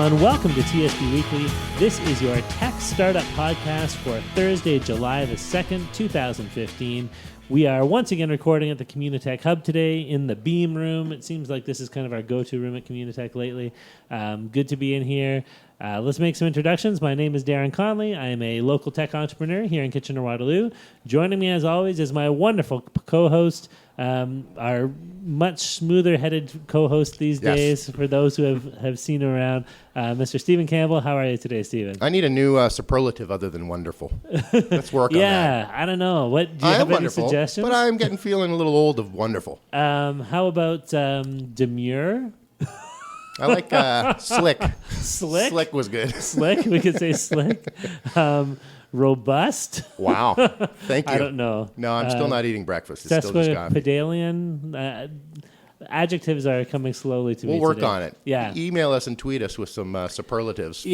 everyone. Welcome to TSP Weekly. This is your tech startup podcast for Thursday, July the 2nd, 2015. We are once again recording at the Communitech Hub today in the Beam Room. It seems like this is kind of our go-to room at Communitech lately. Good to be in here. Let's make some introductions. My name is Darren Conley. I am a local tech entrepreneur here in Kitchener-Waterloo. Joining me, as always, is my wonderful co-host, our much smoother-headed co-host these days, for those who have seen him around, Mr. Stephen Campbell. How are you today, Stephen? I need a new superlative other than wonderful. Let's work on that. Yeah, I don't know. What do you have any suggestions? But I'm feeling a little old of wonderful. How about demure? I like slick. Slick? Slick was good. Slick? We could say slick. Robust? Wow. Thank you. I don't know. No, I'm still not eating breakfast. It's still just coffee. Sesquipedalian? Adjectives are coming slowly to me. We'll work today. on it. Yeah. Email us and tweet us with some superlatives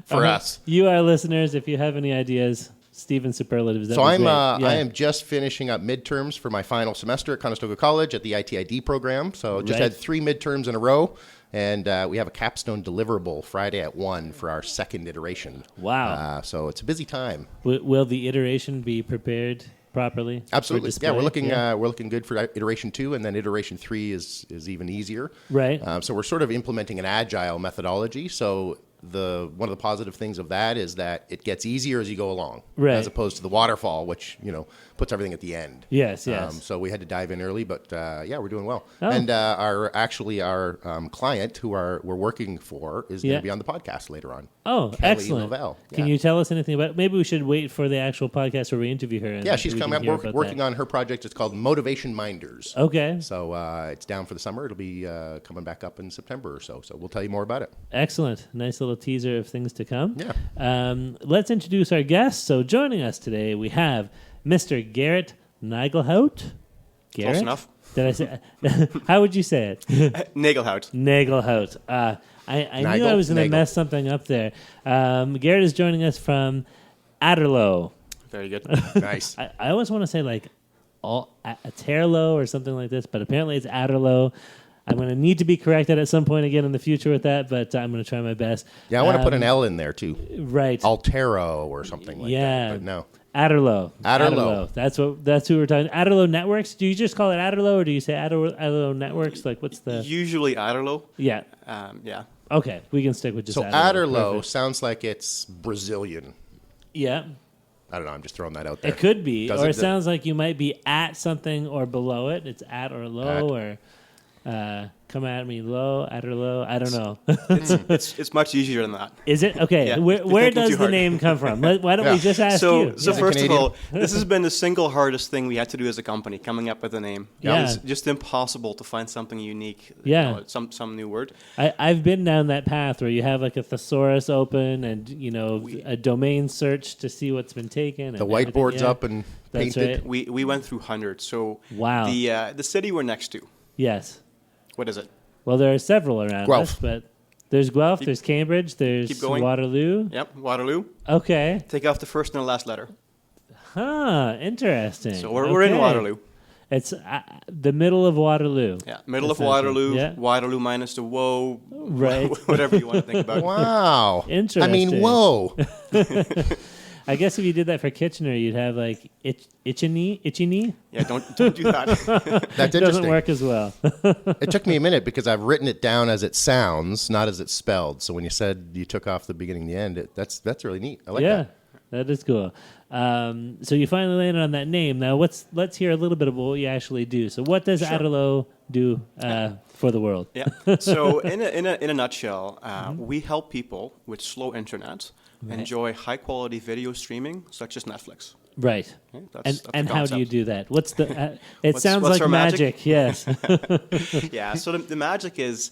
for us. You, our listeners, if you have any ideas, Stephen superlatives. So I am just finishing up midterms for my final semester at Conestoga College at the ITID program. So just had 3 midterms in a row. And we have a capstone deliverable Friday at 1 for our second iteration. Wow. So it's a busy time. Will the iteration be prepared properly? Absolutely. Yeah, we're looking good for iteration 2, and then iteration 3 is even easier. Right. So we're sort of implementing an agile methodology. So one of the positive things of that is that it gets easier as you go along, as opposed to the waterfall, which puts everything at the end. Yes. So we had to dive in early, but we're doing well. Oh. And our client who we're working for is going to be on the podcast later on. Oh, Kelly excellent! Lavelle. Can you tell us anything about it? Maybe we should wait for the actual podcast where we interview her. Yeah, she's coming up working on her project. It's called Motivation Minders. Okay. So it's down for the summer. It'll be coming back up in September or so. So we'll tell you more about it. Excellent. Nice little teaser of things to come. Yeah. Let's introduce our guests. So joining us today, we have Mr. Gerrit Nagelhout. Gerrit? Close enough. Did I say? How would you say it? Nagelhout. Nagelhout. I knew I was going to mess something up there. Gerrit is joining us from Aterlo. Very good. Nice. I always want to say like Aterlo or something like this, but apparently it's Aterlo. I'm going to need to be corrected at some point again in the future with that, but I'm going to try my best. Yeah, I want to put an L in there too. Right. Altero or something like that. But no. Aterlo. Aterlo. That's who we're talking. Aterlo Networks. Do you just call it Aterlo, or do you say Aterlo Networks? Like, what's the? Usually Aterlo. Yeah. Yeah. Okay, we can stick with just. So Aterlo sounds like it's Brazilian. Yeah. I don't know. I'm just throwing that out there. It could be, or it sounds like you might be at something or below it. It's at or low or. Come at me low, at or low. I don't know. It's much easier than that. Is it? Okay. Yeah, where does the name come from? Why don't we just ask you? So first of all, this has been the single hardest thing we had to do as a company, coming up with a name. Yeah. It was just impossible to find something unique. Yeah. Some new word. I've been down that path where you have like a thesaurus open and a domain search to see what's been taken. The whiteboard's up and painted. Right. We went through hundreds. So wow. The city we're next to. Yes. What is it? Well, there are several around Guelph. us, but there's Guelph, there's Cambridge, there's Waterloo. Yep, Waterloo. Okay. Take off the first and the last letter. Huh, interesting. So we're in Waterloo. It's the middle of Waterloo. Yeah, middle of Waterloo. Yeah. Waterloo minus the woe. Right. Whatever you want to think about. Wow. Interesting. I mean, whoa. I guess if you did that for Kitchener, you'd have like itchy knee. Yeah, don't do that. That's interesting. It doesn't work as well. It took me a minute because I've written it down as it sounds, not as it's spelled. So when you said you took off the beginning and the end, that's really neat. I like that. Yeah, that is cool. So you finally landed on that name. Now let's hear a little bit of what you actually do. So what does Aterlo do for the world? Yeah. So in a nutshell, we help people with slow internet enjoy high quality video streaming such as Netflix. Right. Okay, that's and how do you do that? What's the? It sounds what's like magic. Yes. Yeah. So the magic is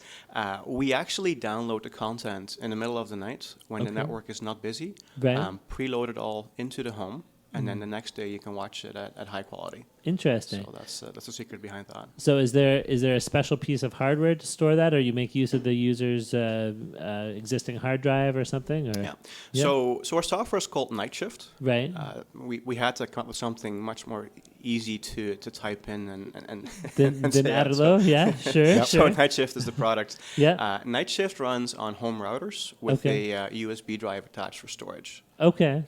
we actually download the content in the middle of the night when the network is not busy. Right. Preload it all into the home. And then the next day you can watch it at high quality. Interesting. So that's the secret behind that. So is there a special piece of hardware to store that, or you make use of the user's existing hard drive or something? Or? Yeah. So our software is called Night Shift. Right. We had to come up with something much more easy to type in and Then say Aterlo, yeah, sure, So sure. Night Shift is the product. Yeah. Night Shift runs on home routers with a USB drive attached for storage. Okay.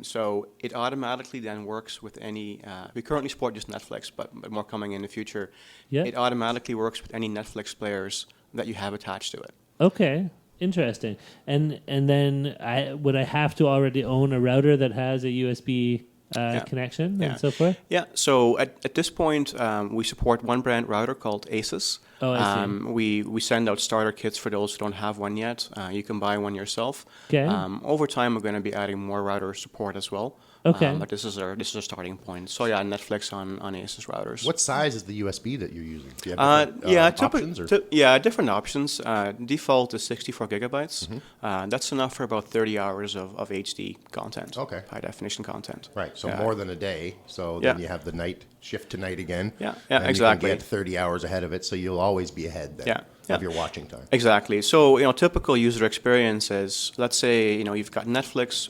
So it automatically then works with any. We currently support just Netflix, but more coming in the future. Yeah. It automatically works with any Netflix players that you have attached to it. Okay. Interesting. And then would I have to already own a router that has a USB connection and so forth? Yeah. So at this point, we support one brand router called Asus. Oh, I see. We send out starter kits for those who don't have one yet. You can buy one yourself. Okay. Over time, we're going to be adding more router support as well. Okay. But this is our starting point. So yeah, Netflix on Asus routers. What size is the USB that you're using? Do you have different options? Different options. Default is 64 gigabytes. That's enough for about 30 hours of HD content. Okay. High definition content. Right. So more than a day. So then you have the night shift to night again. Yeah. And Exactly. you can get 30 hours ahead of it. So you'll always be ahead then of your watching time. Exactly. So, typical user experience is, let's say, you've got Netflix,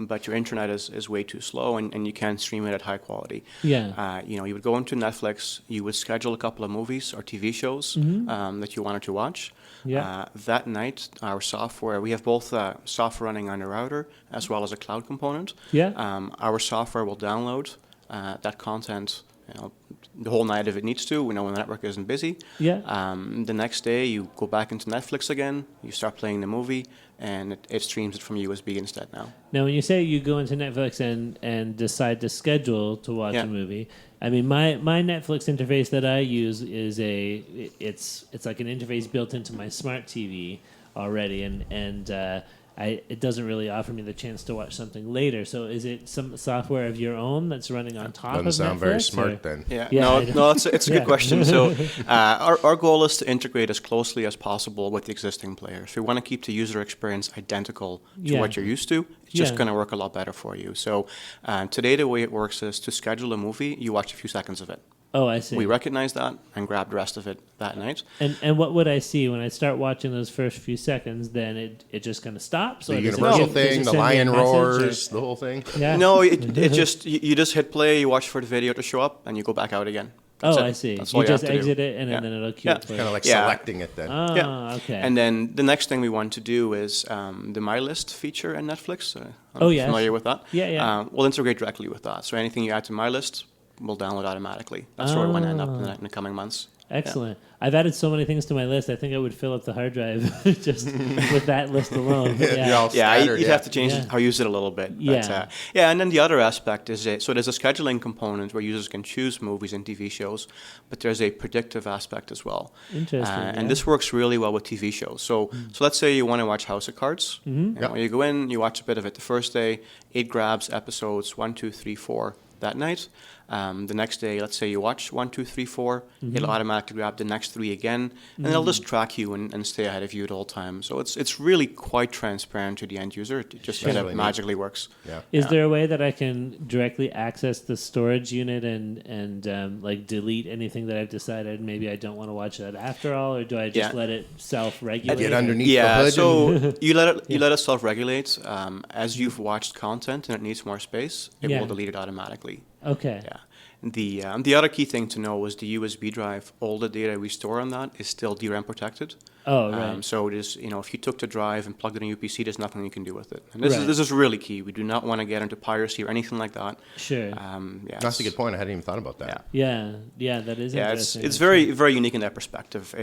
but your internet is way too slow and you can't stream it at high quality. Yeah. You would go into Netflix, you would schedule a couple of movies or TV shows that you wanted to watch. Yeah. That night, our software, we have both software running on the router as well as a cloud component. Yeah. Our software will download that content the whole night if it needs to. We know when the network isn't busy. Yeah. The next day, you go back into Netflix again, you start playing the movie, and it streams it from USB instead now. Now, when you say you go into Netflix and decide to schedule to watch a movie, I mean, my Netflix interface that I use is it's like an interface built into my smart TV already, and it doesn't really offer me the chance to watch something later. So is it some software of your own that's running on top of Netflix? Doesn't sound very smart then. No, it's a good question. So our goal is to integrate as closely as possible with the existing players. We want to keep the user experience identical to what you're used to. It's just going to work a lot better for you. So today the way it works is to schedule a movie, you watch a few seconds of it. Oh, I see. We recognize that and grab the rest of it that night. And what would I see when I start watching those first few seconds? Then it just kind of stops. The Universal thing, the lion roars, the whole thing. Yeah. No, it just you just hit play, you watch for the video to show up, and you go back out again. That's it. I see. That's all You just have to exit do. it, and then it'll queue it for Kind of like Yeah. selecting it then. Oh, okay. And then the next thing we want to do is the My List feature in Netflix. Yes. Familiar with that? Yeah. We'll integrate directly with that. So anything you add to My List will download automatically. That's where we want to end up in the coming months. Excellent. I've added so many things to my list. I think I would fill up the hard drive just with that list alone. You're all scattered, You'd have to change how you use it a little bit. Yeah. But, and then the other aspect is so there's a scheduling component where users can choose movies and TV shows, but there's a predictive aspect as well. Interesting. And this works really well with TV shows. So let's say you want to watch House of Cards. When you go in, you watch a bit of it the first day. It grabs episodes 1, 2, 3, 4 that night. The next day, let's say you watch 1, 2, 3, 4, it'll automatically grab the next 3 again, and it'll just track you and stay ahead of you at all times. So it's really quite transparent to the end user. It just kind of magically works. Yeah. Is there a way that I can directly access the storage unit and like delete anything that I've decided maybe I don't want to watch that after all, or do I just let it self-regulate? Get underneath the hood. So you let it self-regulate. As you've watched content and it needs more space, it will delete it automatically. Okay. Yeah. The other key thing to know is the USB drive. All the data we store on that is still DRAM protected. Oh, right. So it is, if you took the drive and plugged it in a UPC, there's nothing you can do with it. And this is really key. We do not want to get into piracy or anything like that. Sure. That's a good point. I hadn't even thought about that. Yeah, that is interesting. It's very, very unique in that perspective.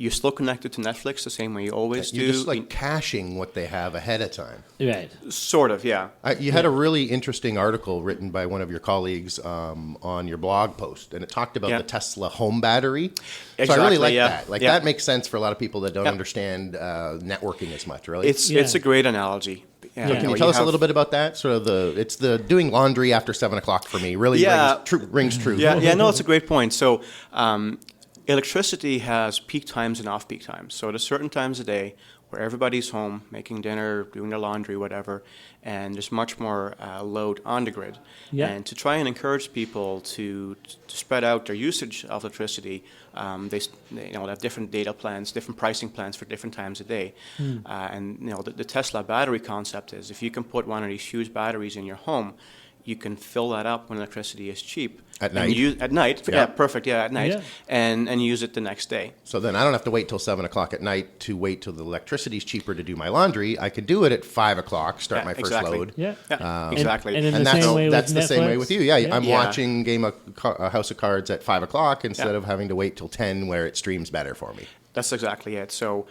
You're still connected to Netflix the same way you always do. You're just like caching what they have ahead of time. Right. Sort of, yeah. You had a really interesting article written by one of your colleagues on your blog post, and it talked about the Tesla home battery. Exactly, so I really like that. That makes sense for a lot of people that don't understand networking as much, really. It's a great analogy. Can you tell us a little bit about that? Sort of it's the doing laundry after 7 o'clock for me. Really rings true. No, it's a great point. So electricity has peak times and off-peak times. So there's certain times a day where everybody's home, making dinner, doing their laundry, whatever, and there's much more load on the grid. Yeah. And to try and encourage people to spread out their usage of electricity, they have different data plans, different pricing plans for different times a day. And the Tesla battery concept is if you can put one of these huge batteries in your home, you can fill that up when electricity is cheap. At night? At night. Yeah, perfect. Yeah, at night. Yeah. And use it the next day. So then I don't have to wait till 7 o'clock at night to wait till the electricity's cheaper to do my laundry. I can do it at 5 o'clock, start my first load. Yeah, exactly. And that's the same way with you. Yeah, I'm watching House of Cards at 5 o'clock instead of having to wait till 10 where it streams better for me. That's exactly it. So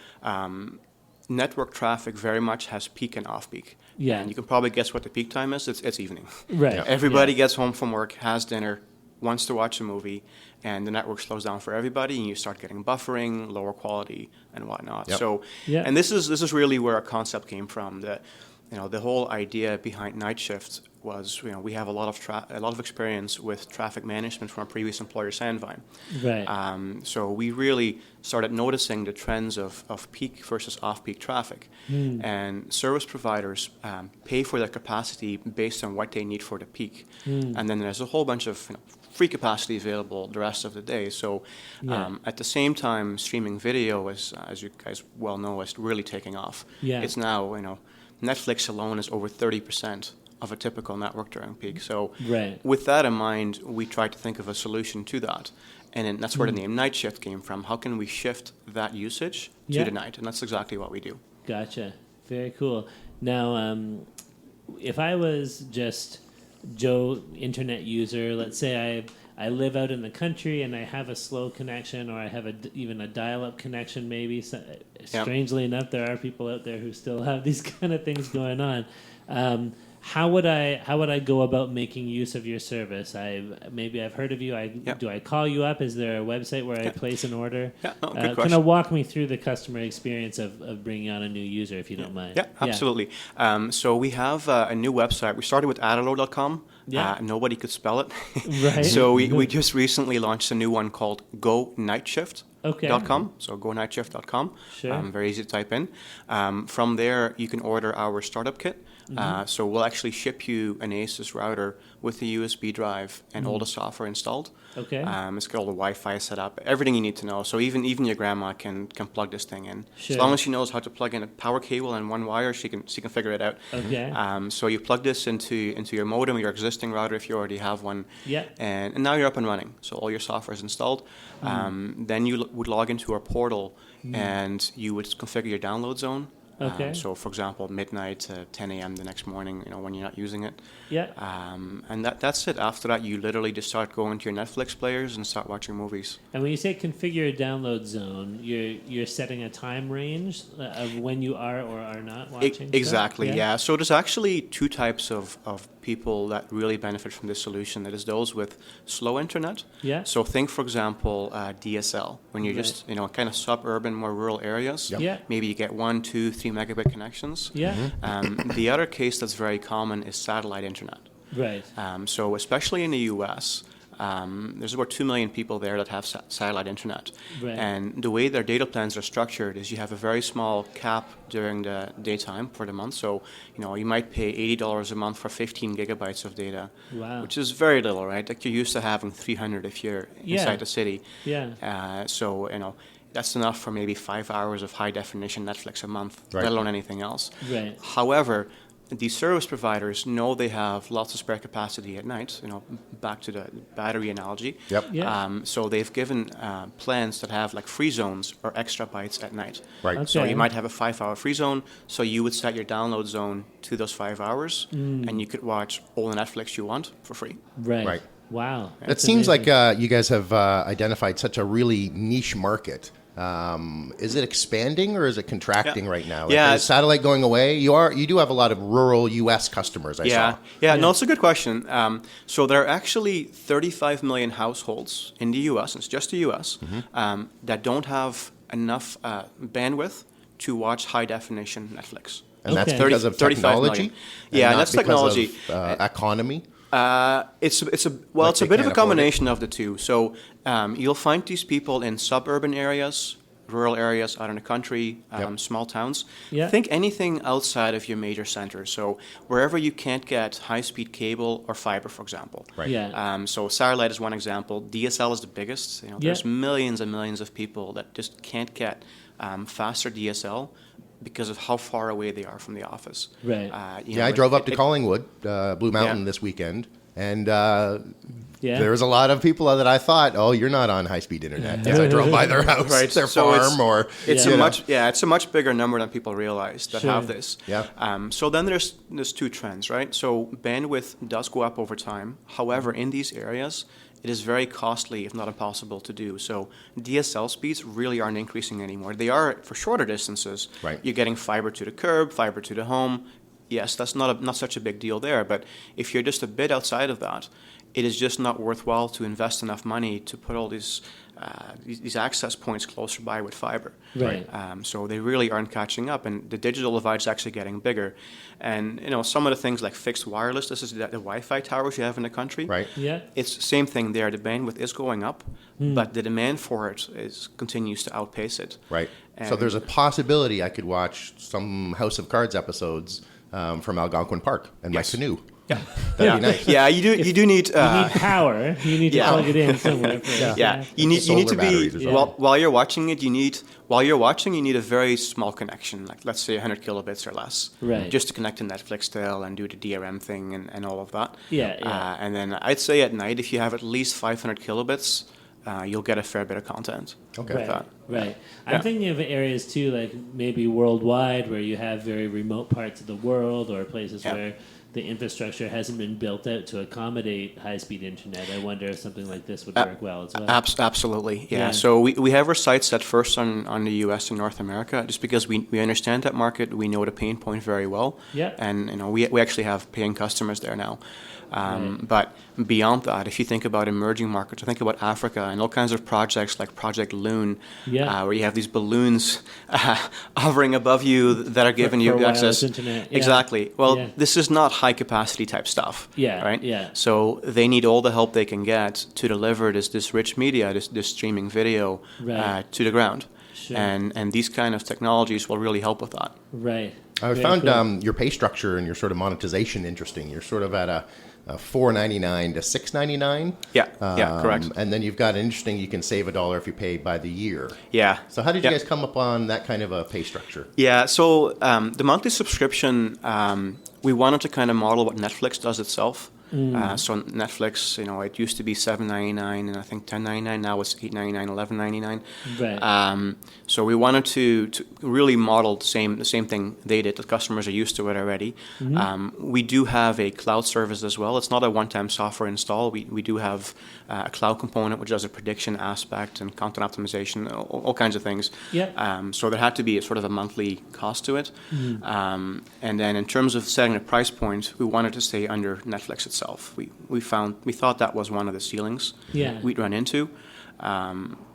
network traffic very much has peak and off-peak. Yeah. And you can probably guess what the peak time is. It's evening. Right. Everybody gets home from work, has dinner, wants to watch a movie, and the network slows down for everybody, and you start getting buffering, lower quality, and whatnot. Yep. So, and this is really where our concept came from. That, the whole idea behind night shift was, we have a lot of experience with traffic management from our previous employer, Sandvine. Right. So we really started noticing the trends of peak versus off-peak traffic, and service providers pay for their capacity based on what they need for the peak, and then there's a whole bunch of free capacity available the rest of the day. So at the same time, streaming video is, as you guys well know, is really taking off. Yeah. It's now, Netflix alone is over 30% of a typical network during peak. So with that in mind, we tried to think of a solution to that. And then that's where the name Night Shift came from. How can we shift that usage to the night? And that's exactly what we do. Gotcha. Very cool. Now, if I was just Joe, internet user, let's say I live out in the country and I have a slow connection, or I have even a dial-up connection maybe. So, strangely enough, there are people out there who still have these kind of things going on. How would I go about making use of your service? I've heard of you. Do I call you up? Is there a website where I place an order? Yeah, good question. Kind of walk me through the customer experience of bringing on a new user, if you don't mind. Yeah, absolutely. So we have a new website. We started with Aterlo.com. Yeah. Nobody could spell it. Right. So we just recently launched a new one called GoNightShift.com. So GoNightShift.com. Sure. Very easy to type in. From there, you can order our startup kit. So we'll actually ship you an ASUS router with the USB drive and all the software installed. Okay. It's got all the Wi-Fi set up, everything you need to know. So even your grandma can plug this thing in. Sure. As long as she knows how to plug in a power cable and one wire, she can figure it out. Okay. So you plug this into your modem, your existing router if you already have one. Yeah. And now you're up and running. So all your software is installed. Then you would log into our portal and you would configure your download zone. Okay. So, for example, midnight to 10 a.m. the next morning, when you're not using it. Yeah. And that's it. After that, you literally just start going to your Netflix players and start watching movies. And when you say configure a download zone, you're setting a time range of when you are or are not watching? Exactly, yeah. So there's actually two types of people that really benefit from this solution. That is those with slow internet. Yeah. So think, for example, DSL. When you're just, kind of suburban, more rural areas. Yep. Yeah. Maybe you get 1, 2, 3 megabit connections. Yeah. The other case that's very common is satellite internet. Right. So especially in the U.S., there's about 2 million people there that have satellite internet. Right. And the way their data plans are structured is you have a very small cap during the daytime for the month. So, you might pay $80 a month for 15 gigabytes of data, which is very little, right? Like you're used to having 300 if you're inside the city. Yeah. So, that's enough for maybe 5 hours of high definition Netflix a month, let alone anything else. Right. However, these service providers know they have lots of spare capacity at night, back to the battery analogy. Yep. Yeah. So they've given plans that have like free zones or extra bytes at night. Right. Okay. So you might have a 5-hour free zone, so you would set your download zone to those 5 hours, and you could watch all the Netflix you want for free. Right. Wow. It seems like you guys have identified such a really niche market. Is it expanding or is it contracting right now? Is satellite going away? You do have a lot of rural U.S. customers, I saw. Yeah, no, it's a good question. So there are actually 35 million households in the U.S., it's just the U.S., that don't have enough bandwidth to watch high-definition Netflix. And that's because of technology? Yeah, that's technology. Economy? It's a bit of a combination of the two. So you'll find these people in suburban areas, rural areas, out in the country, small towns. Yeah. Think anything outside of your major centers. So wherever you can't get high-speed cable or fiber, for example. Right. Yeah. So satellite is one example. DSL is the biggest. There's millions and millions of people that just can't get faster DSL because of how far away they are from the office. Right. I drove up to Collingwood, Blue Mountain this weekend, and there was a lot of people that I thought, oh, you're not on high-speed internet, as I drove by their house, their farm, it's a much bigger number than people realize that have this. Yeah. So then there's two trends, right? So bandwidth does go up over time. However, in these areas, it is very costly, if not impossible, to do. So DSL speeds really aren't increasing anymore. They are for shorter distances. Right. You're getting fiber to the curb, fiber to the home. Yes, that's not such a big deal there. But if you're just a bit outside of that, it is just not worthwhile to invest enough money to put all these access points closer by with fiber. Right. So they really aren't catching up, and the digital divide is actually getting bigger. And some of the things like fixed wireless, this is the Wi-Fi towers you have in the country. Right. Yeah. It's the same thing there. The bandwidth is going up, but the demand for it continues to outpace it. Right. And so there's a possibility I could watch some House of Cards episodes from Algonquin Park and my canoe. Yeah, That'd be nice. Yeah, you do need. You need power. You need to plug it in somewhere. You need to be batteries or while you're watching it. You need a very small connection, like let's say 100 kilobits or less, Right. just to connect to Netflix still and do the DRM thing and all of that. Yeah. And then I'd say at night, if you have at least 500 kilobits, you'll get a fair bit of content. Okay. With that. Right. I'm thinking of areas too, like maybe worldwide, where you have very remote parts of the world or places where the infrastructure hasn't been built out to accommodate high-speed internet. I wonder if something like this would work well as well. Absolutely, yeah. So we have our sights set first on the U.S. and North America, just because we understand that market, we know the pain point very well, and we actually have paying customers there now. But beyond that, if you think about emerging markets, think about Africa and all kinds of projects like Project Loon, where you have these balloons hovering above you that are giving you access. Internet. Exactly. Well, this is not high capacity type stuff. Right. Yeah. So they need all the help they can get to deliver this rich media, this streaming video to the ground. Sure. And these kind of technologies will really help with that. Right. I found your pay structure and your sort of monetization interesting. You're sort of at a $4.99 to $6.99. Yeah, correct. And then you've got interesting. You can save $1 if you pay by the year. Yeah. So how did you guys come upon that kind of a pay structure? Yeah. So the monthly subscription, we wanted to kind of model what Netflix does itself. So Netflix, it used to be $7.99 and I think $10.99. Now it's $8.99, $11.99. Right. So we wanted to really model the same thing they did. The customers are used to it already. We do have a cloud service as well. It's not a one-time software install. We do have a cloud component which does a prediction aspect and content optimization, all kinds of things. Yeah. So there had to be a sort of a monthly cost to it. And then in terms of setting a price point, we wanted to stay under Netflix itself. We thought that was one of the ceilings we'd run into.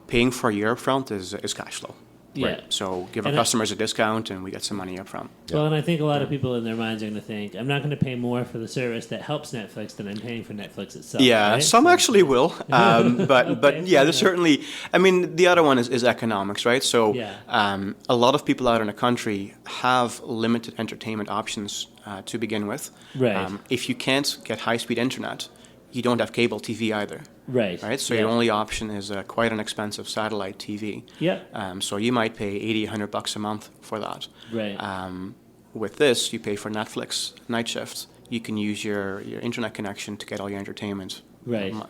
Paying for a year upfront is cash flow. Yeah. Right. So give our customers a discount and we get some money up front. Well, and I think a lot of people in their minds are going to think, I'm not going to pay more for the service that helps Netflix than I'm paying for Netflix itself. Yeah, right? some actually will. But yeah, there's enough. certainly, the other one is economics, right? So a lot of people out in the country have limited entertainment options to begin with. Right. If you can't get high-speed internet, you don't have cable TV either. Right. So your only option is quite an expensive satellite TV. Yeah. So you might pay $80-100 a month for that. Right. With this, you pay for Netflix night shift. You can use your internet connection to get all your entertainment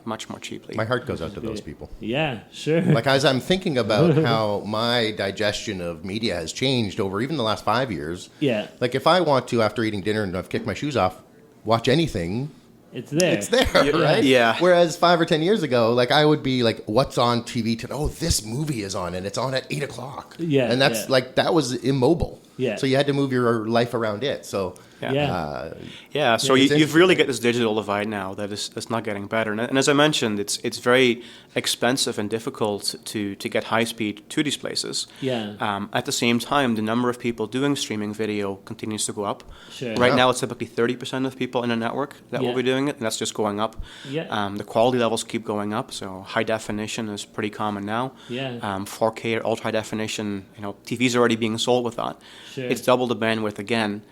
much more cheaply. My heart goes out to those people. Yeah, sure. Like as I'm thinking about how my digestion of media has changed over even the last 5 years. Yeah. Like if I want to, after eating dinner and I've kicked my shoes off, watch anything, It's there. it's there, right? Yeah. Whereas 5 or 10 years ago, like I would be like, what's on TV today? Oh, this movie is on and it's on at 8 o'clock. Yeah. And that's like, that was immobile. Yeah. So you had to move your life around it. So So you've really got this digital divide now that's not getting better. And as I mentioned, it's very expensive and difficult to get high speed to these places. Yeah. At the same time, the number of people doing streaming video continues to go up. Sure. Right now, it's typically 30% of people in a network that will be doing it, and that's just going up. Yeah. The quality levels keep going up, so high definition is pretty common now. Yeah. 4K or ultra high definition, TVs are already being sold with that. Sure. It's double the bandwidth again.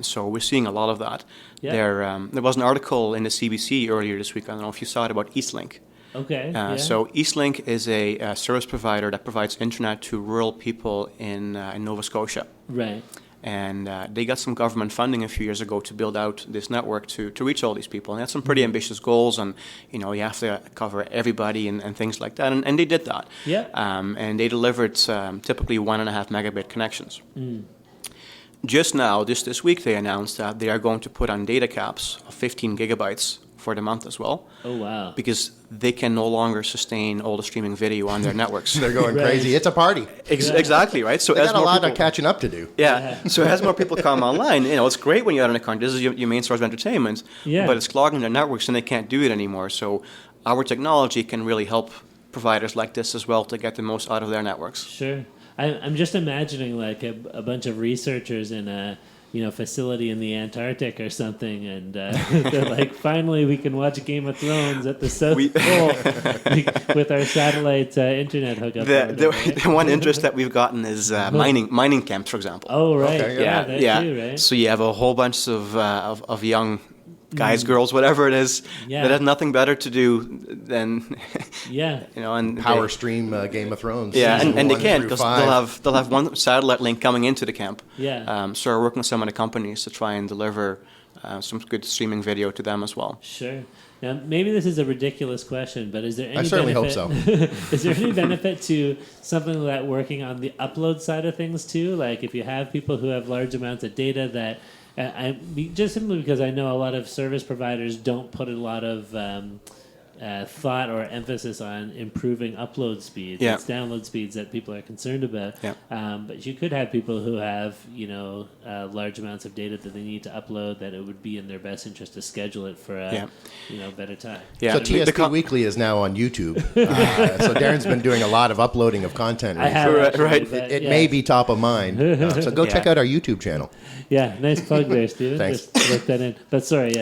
So we're seeing a lot of that. Yeah. There was an article in the CBC earlier this week, I don't know if you saw it, about Eastlink. Okay. So Eastlink is a service provider that provides internet to rural people in Nova Scotia. Right. And they got some government funding a few years ago to build out this network to reach all these people. And they had some pretty ambitious goals, and you have to cover everybody and things like that. And they did that. Yeah. And they delivered typically 1.5 megabit connections. Just now, this week, they announced that they are going to put on data caps of 15 gigabytes for the month as well. Oh, wow. Because they can no longer sustain all the streaming video on their networks. They're going crazy. It's a party. Exactly, right? So they got a lot of catching up to do. Yeah. So as more people come online, it's great when you add an account. This is your main source of entertainment. Yeah. But it's clogging their networks and they can't do it anymore. So our technology can really help providers like this as well to get the most out of their networks. Sure. I'm just imagining like a bunch of researchers in a facility in the Antarctic or something, and they're like, finally we can watch Game of Thrones at the South Pole with our satellite internet hookup. The one interest that we've gotten is mining camps, for example. Oh, right. Okay, yeah. Too, right? So you have a whole bunch of young guys, girls, whatever it is, that have nothing better to do than and power stream Game of Thrones. Yeah, and they can't because they'll have one satellite link coming into the camp. Yeah. So we're working with some of the companies to try and deliver some good streaming video to them as well. Sure. Now, maybe this is a ridiculous question, but is there any I certainly hope so. Is there any benefit to something like working on the upload side of things too? Like if you have people who have large amounts of data that just simply because I know a lot of service providers don't put a lot of thought or emphasis on improving upload speeds. Yeah. It's download speeds that people are concerned about. Yeah. But you could have people who have large amounts of data that they need to upload that it would be in their best interest to schedule it for a better time. Yeah. So TSP Weekly is now on YouTube. So Darren's been doing a lot of uploading of content. I have actually, right. but, It may be top of mind. So go check out our YouTube channel. Yeah, nice plug there, Steven. Thanks. Just work that in. But sorry,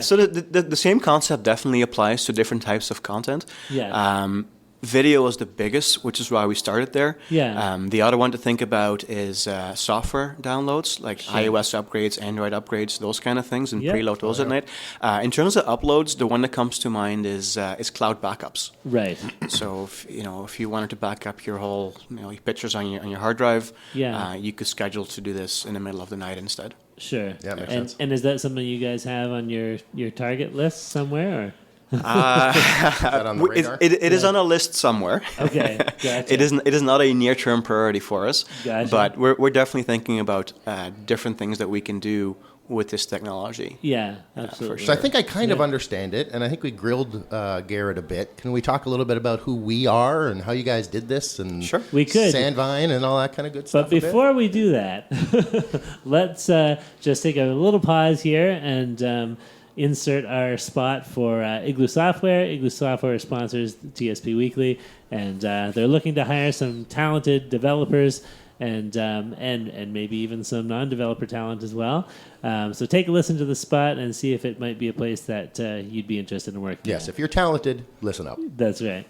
So the same concept definitely applies to different types of content. Yeah. Video is the biggest, which is why we started there. Yeah. The other one to think about is software downloads, like iOS upgrades, Android upgrades, those kind of things, and preload those at night. In terms of uploads, the one that comes to mind is cloud backups. Right. So if you wanted to back up your whole pictures on your hard drive, you could schedule to do this in the middle of the night instead. Sure. Yeah, makes sense. And is that something you guys have on your target list somewhere? Or? Is that on the radar? It is on a list somewhere. Okay, gotcha. It is not a near-term priority for us, Gotcha. but we're definitely thinking about different things that we can do with this technology. Yeah, absolutely. for So I sure. think I kind of understand it, and I think we grilled Gerrit a bit. Can we talk a little bit about who we are and how you guys did this? And Sure. We could. Sandvine and all that kind of good stuff. But before we do that, let's just take a little pause here and insert our spot for Igloo Software. Igloo Software sponsors TSP Weekly, and they're looking to hire some talented developers and maybe even some non-developer talent as well. So take a listen to the spot and see if it might be a place that you'd be interested in working. Yes, if you're talented, listen up. That's right.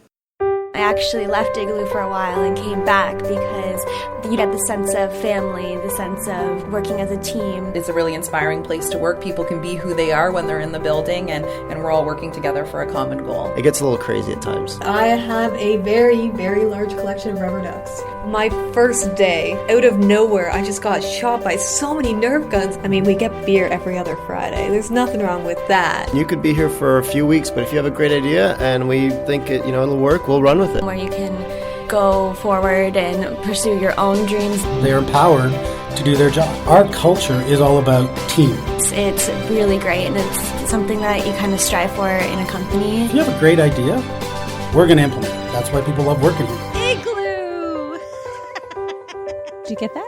I actually left Igloo for a while and came back because you get the sense of family, the sense of working as a team. It's a really inspiring place to work. People can be who they are when they're in the building, and we're all working together for a common goal. It gets a little crazy at times. I have a very, very large collection of rubber ducks. My first day, out of nowhere, I just got shot by so many Nerf guns. I mean, we get beer every other Friday. There's nothing wrong with that. You could be here for a few weeks, but if you have a great idea and we think it'll work, we'll run with it. Where you can go forward and pursue your own dreams. They're empowered to do their job. Our culture is all about team. It's really great, and it's something that you kind of strive for in a company. If you have a great idea, we're going to implement it. That's why people love working here. Igloo! Did you get that?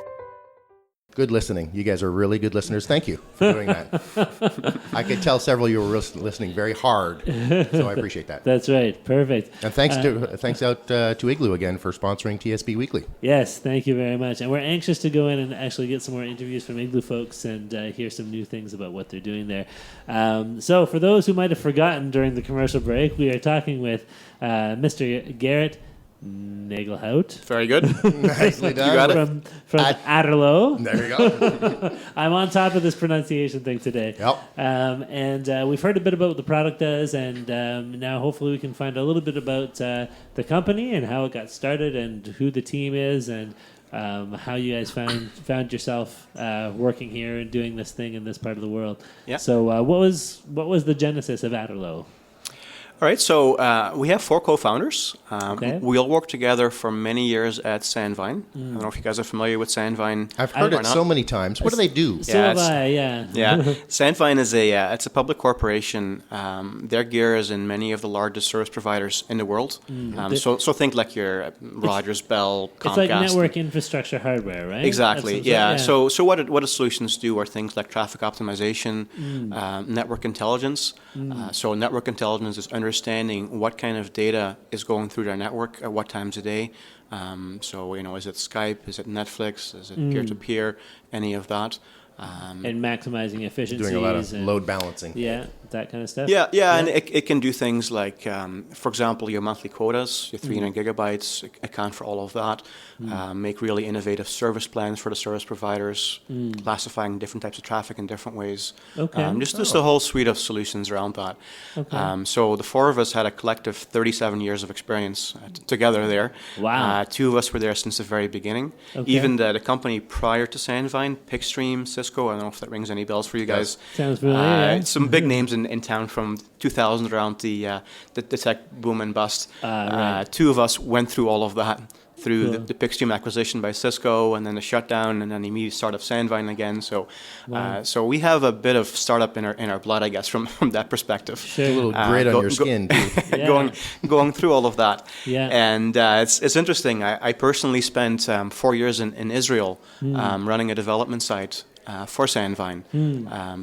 Good listening. You guys are really good listeners. Thank you for doing that. I could tell several of you were listening very hard, so I appreciate that. That's right. Perfect. And thanks out to Igloo again for sponsoring TSP Weekly. Yes, thank you very much. And we're anxious to go in and actually get some more interviews from Igloo folks and hear some new things about what they're doing there. So for those who might have forgotten during the commercial break, we are talking with Mr. Gerrit Nagelhout. Very good. Nicely done. You got it. From Aterlo. There you go. I'm on top of this pronunciation thing today. Yep. And we've heard a bit about what the product does, and now hopefully we can find a little bit about the company and how it got started and who the team is and how you guys found yourself working here and doing this thing in this part of the world. Yeah. So what was the genesis of Aterlo? All right, so we have 4 co-founders. Okay. We all worked together for many years at Sandvine. I don't know if you guys are familiar with Sandvine. I've heard it so many times. What do they do? So have I, yeah. Yeah, Sandvine is it's a public corporation. Their gear is in many of the largest service providers in the world. So think like your Rogers, Bell, Comcast. It's like network infrastructure hardware, right? Exactly, Yeah. So what the solutions do are things like traffic optimization, network intelligence. So network intelligence is understanding what kind of data is going through their network at what times a day. So, is it Skype? Is it Netflix? Is it peer-to-peer? Any of that. And maximizing efficiencies. Doing a lot of load balancing. Yeah, that kind of stuff. Yeah, and it can do things like, for example, your monthly quotas, your 300 gigabytes, account for all of that, make really innovative service plans for the service providers, classifying different types of traffic in different ways. Okay. Just a whole suite of solutions around that. Okay. So the 4 of us had a collective 37 years of experience together there. Wow. 2 of us were there since the very beginning. Okay. Even the company prior to Sandvine, Pickstream, Cisco, I don't know if that rings any bells for you guys. Sounds familiar. Some big names in town from 2000 around the tech boom and bust. Right. 2 of us went through all of that through the Pickstream acquisition by Cisco, and then the shutdown, and then the immediate start of Sandvine again. So, so we have a bit of startup in our blood, I guess, from that perspective. Sure. A little grit on your skin, too. Yeah. going through all of that. Yeah. And it's interesting. I personally spent 4 years in Israel running a development site for Sandvine,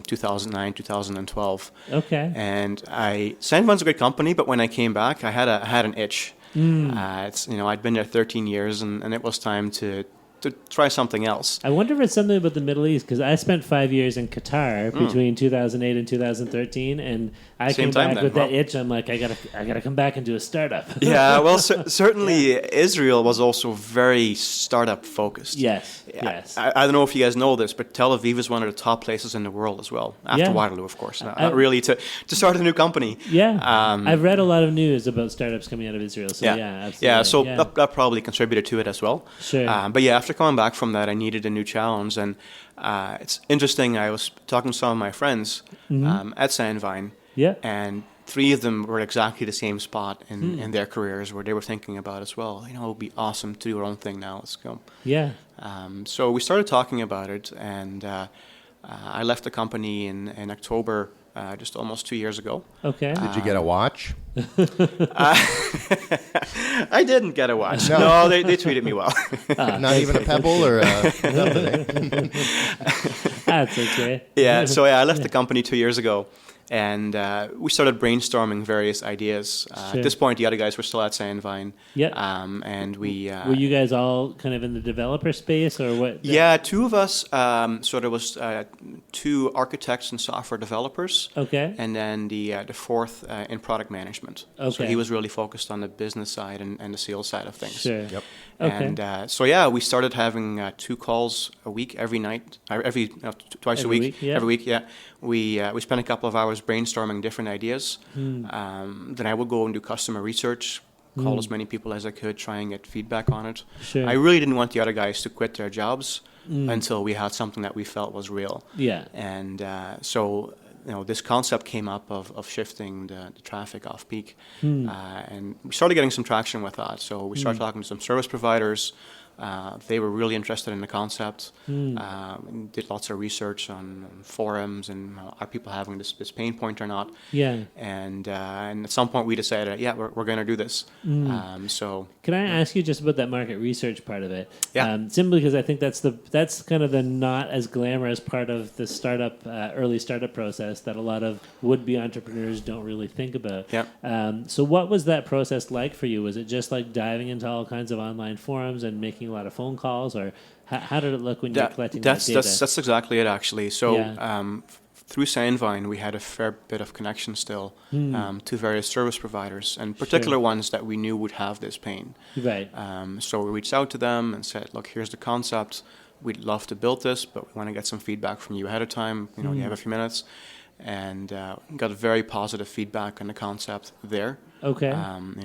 2009, 2012. Okay. And Sandvine's a good company, but when I came back, I had an itch. I'd been there 13 years, and it was time to try something else. I wonder if it's something about the Middle East, because I spent 5 years in Qatar between 2008 and 2013 , and I came back with that itch. I'm like, I gotta come back and do a startup. Yeah, well, certainly Israel was also very startup focused. Yes. I don't know if you guys know this, but Tel Aviv is one of the top places in the world as well, after Waterloo, of course. Not really to start a new company. Yeah, I've read a lot of news about startups coming out of Israel. So absolutely. Yeah, so that probably contributed to it as well. Sure. But yeah, after coming back from that, I needed a new challenge, and it's interesting. I was talking to some of my friends at Sandvine, and 3 of them were exactly the same spot in their careers where they were thinking about as well. It would be awesome to do our own thing now. Let's go. Yeah. So we started talking about it, and I left the company in October. Just almost 2 years ago. Okay. Did you get a watch? I didn't get a watch. No, they treated me well. Not even a Pebble or nothing. That's okay. Yeah, so I left the company 2 years ago, and we started brainstorming various ideas. At this point, the other guys were still at Sandvine. Yep. And we... were you guys all kind of in the developer space, or what? Yeah, 2 of us. So there was 2 architects and software developers. Okay. And then the 4th in product management. Okay. So he was really focused on the business side and the sales side of things. Sure. Yep. Okay. And we started having 2 calls a week, every night, twice a week. Every week, yeah. We spent a couple of hours brainstorming different ideas. Then I would go and do customer research, call as many people as I could, try and get feedback on it. Sure. I really didn't want the other guys to quit their jobs until we had something that we felt was real. Yeah. And so this concept came up of shifting the traffic off peak. And we started getting some traction with that. So we started talking to some service providers. They were really interested in the concept. Did lots of research on forums and are people having this pain point or not? Yeah. And at some point we decided, we're going to do this. So can I ask you just about that market research part of it? Yeah. Simply because I think that's kind of the not as glamorous part of the early startup process that a lot of would-be entrepreneurs don't really think about. Yeah. So what was that process like for you? Was it just like diving into all kinds of online forums and making a lot of phone calls, or how did it look when you were collecting that data? That's exactly it, actually. So through Sandvine, we had a fair bit of connection still to various service providers, and particular ones that we knew would have this pain. Right. So we reached out to them and said, look, here's the concept. We'd love to build this, but we want to get some feedback from you ahead of time. You have a few minutes. And got very positive feedback on the concept there. Okay.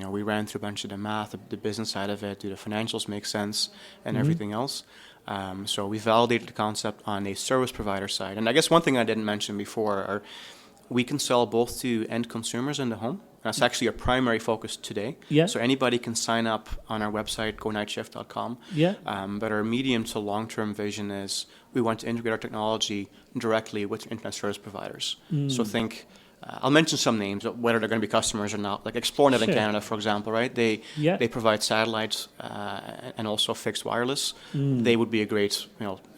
We ran through a bunch of the math, the business side of it, do the financials make sense, and everything else. So we validated the concept on a service provider side. And I guess one thing I didn't mention before are we can sell both to end consumers in the home. That's actually our primary focus today. Yeah. So anybody can sign up on our website, gonightshift.com. Yeah. But our medium to long-term vision is we want to integrate our technology directly with internet service providers. So think, I'll mention some names, whether they're going to be customers or not. Like ExploreNet in Canada, for example, right? They provide satellites and also fixed wireless. They would be a great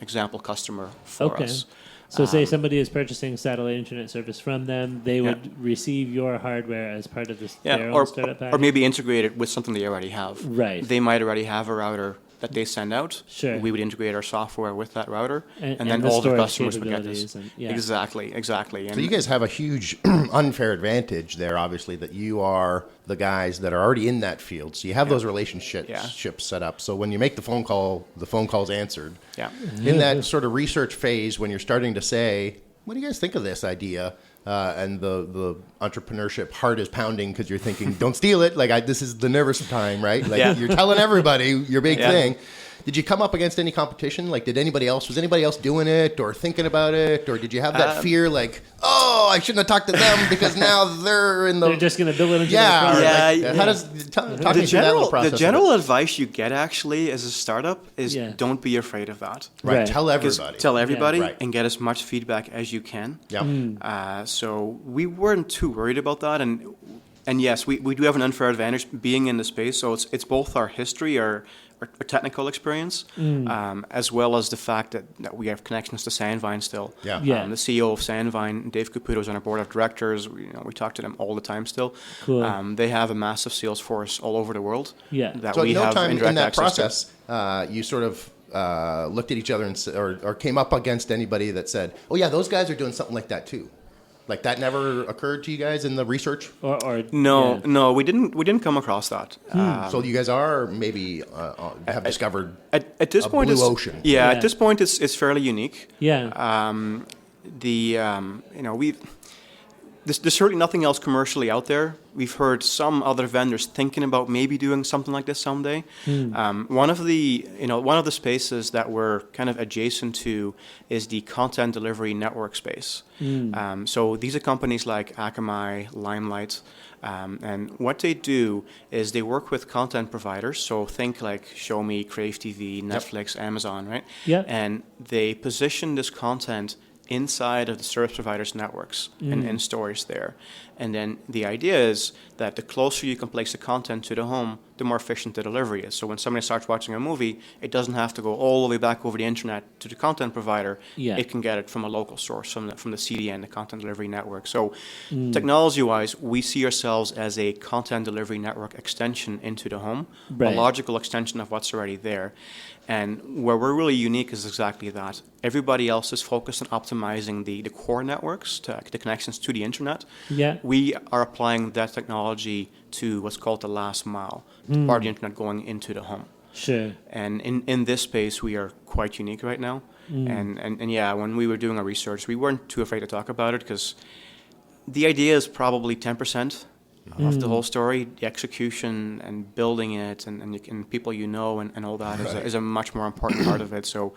example customer for us. So say somebody is purchasing satellite internet service from them, they would receive your hardware as part of their own startup package? Or maybe integrate it with something they already have. Right. They might already have a router that they send out. Sure. We would integrate our software with that router, and then the all the storage customers would get this. capabilities Exactly. So you guys have a huge unfair advantage there, obviously, that you are the guys that are already in that field. So you have those relationships set up. So when you make the phone call's answered. Yeah. In that sort of research phase, when you're starting to say, what do you guys think of this idea? And the entrepreneurship heart is pounding because you're thinking, don't steal it. Like, this is the nervous time, right? Like, you're telling everybody your big thing. Did you come up against any competition? Like, was anybody else doing it or thinking about it? Or did you have that fear, like, oh, I shouldn't have talked to them because now they're in the... They're just going to build it into the car. How does... Talk me through that little process. The general advice you get, actually, as a startup is don't be afraid of that. Right. Tell everybody. Tell everybody and get as much feedback as you can. Yeah. So we weren't too worried about that. And yes, we do have an unfair advantage being in the space. So it's both our history, our technical experience, as well as the fact that we have connections to Sandvine still. Yeah. The CEO of Sandvine, Dave Caputo, is on our board of directors. We talk to them all the time still. Cool. They have a massive sales force all over the world. Yeah. That so we no have time indirect in that access process, you sort of looked at each other and or came up against anybody that said, "Oh yeah, those guys are doing something like that too." Like that never occurred to you guys in the research? No, we didn't come across that. So you guys are maybe have discovered at this point blue ocean. Yeah, at this point it's fairly unique. Yeah. There's certainly nothing else commercially out there. We've heard some other vendors thinking about maybe doing something like this someday. One of the spaces that we're kind of adjacent to is the content delivery network space. So these are companies like Akamai, Limelight, and what they do is they work with content providers. So think like Shomi, Crave TV, Netflix, Amazon, right? Yeah. And they position this content inside of the service providers' networks and in storage there. And then the idea is that the closer you can place the content to the home, the more efficient the delivery is. So when somebody starts watching a movie, it doesn't have to go all the way back over the internet to the content provider. It can get it from a local source, from the CDN, the content delivery network. So technology-wise, we see ourselves as a content delivery network extension into the home, a logical extension of what's already there. And where we're really unique is exactly that. Everybody else is focused on optimizing the core networks, the connections to the internet. Yeah. We are applying that technology to what's called the last mile, part of the internet going into the home. Sure. And in this space, we are quite unique right now. And yeah, when we were doing our research, we weren't too afraid to talk about it because the idea is probably 10% of the whole story. The execution and building it and people and all that is a much more important part of it. So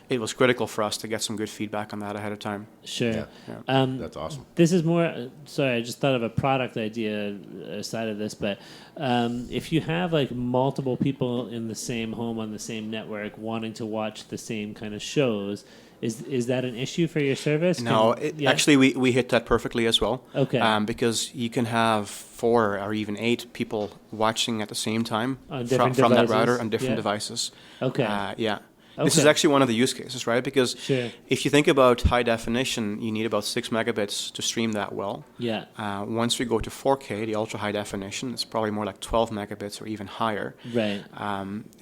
it was critical for us to get some good feedback on that ahead of time. Sure. Yeah. That's awesome. This is more, sorry, I just thought of a product idea aside of this, but if you have like multiple people in the same home on the same network wanting to watch the same kind of shows, is that an issue for your service? No, actually we hit that perfectly as well. Okay. Because you can have 4 or even 8 people watching at the same time on from different that router on different devices. Okay. Yeah. This is actually one of the use cases, right? Because Sure. if you think about high definition, you need about 6 megabits to stream that well. Yeah. Once we go to 4K, the ultra high definition, it's probably more like 12 megabits or even higher. Right.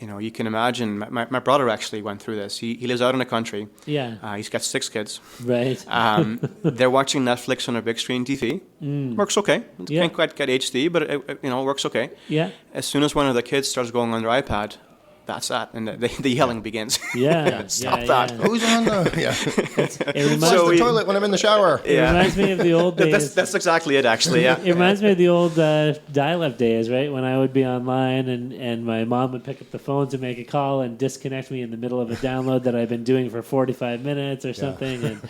You can imagine, my brother actually went through this. He lives out in the country. Yeah. He's got 6 kids. Right. They're watching Netflix on a big screen TV. Works okay. Yeah. Can't quite get HD, but it works okay. Yeah. As soon as one of the kids starts going on their iPad, that's that, and the yelling begins. Yeah. Stop that. Who's on the? Yeah. It reminds, Where's the toilet when I'm in the shower? it reminds me of the old days. That's exactly it, actually. Yeah. It reminds me of the old dial-up days, right? When I would be online and my mom would pick up the phone to make a call and disconnect me in the middle of a download that I've been doing for 45 minutes or something. And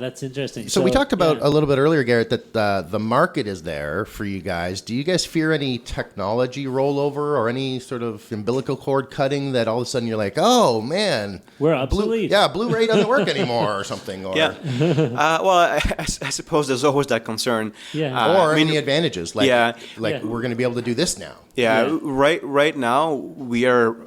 that's interesting. So we talked about a little bit earlier, Gerrit, that the market is there for you guys. Do you guys fear any technology rollover or any sort of umbilical cord cutting that all of a sudden you're like, oh man, we're obsolete? Blu-ray doesn't work anymore or something. Or, I suppose there's always that concern. Yeah. Or any advantages, we're going to be able to do this now. Yeah. Right now we are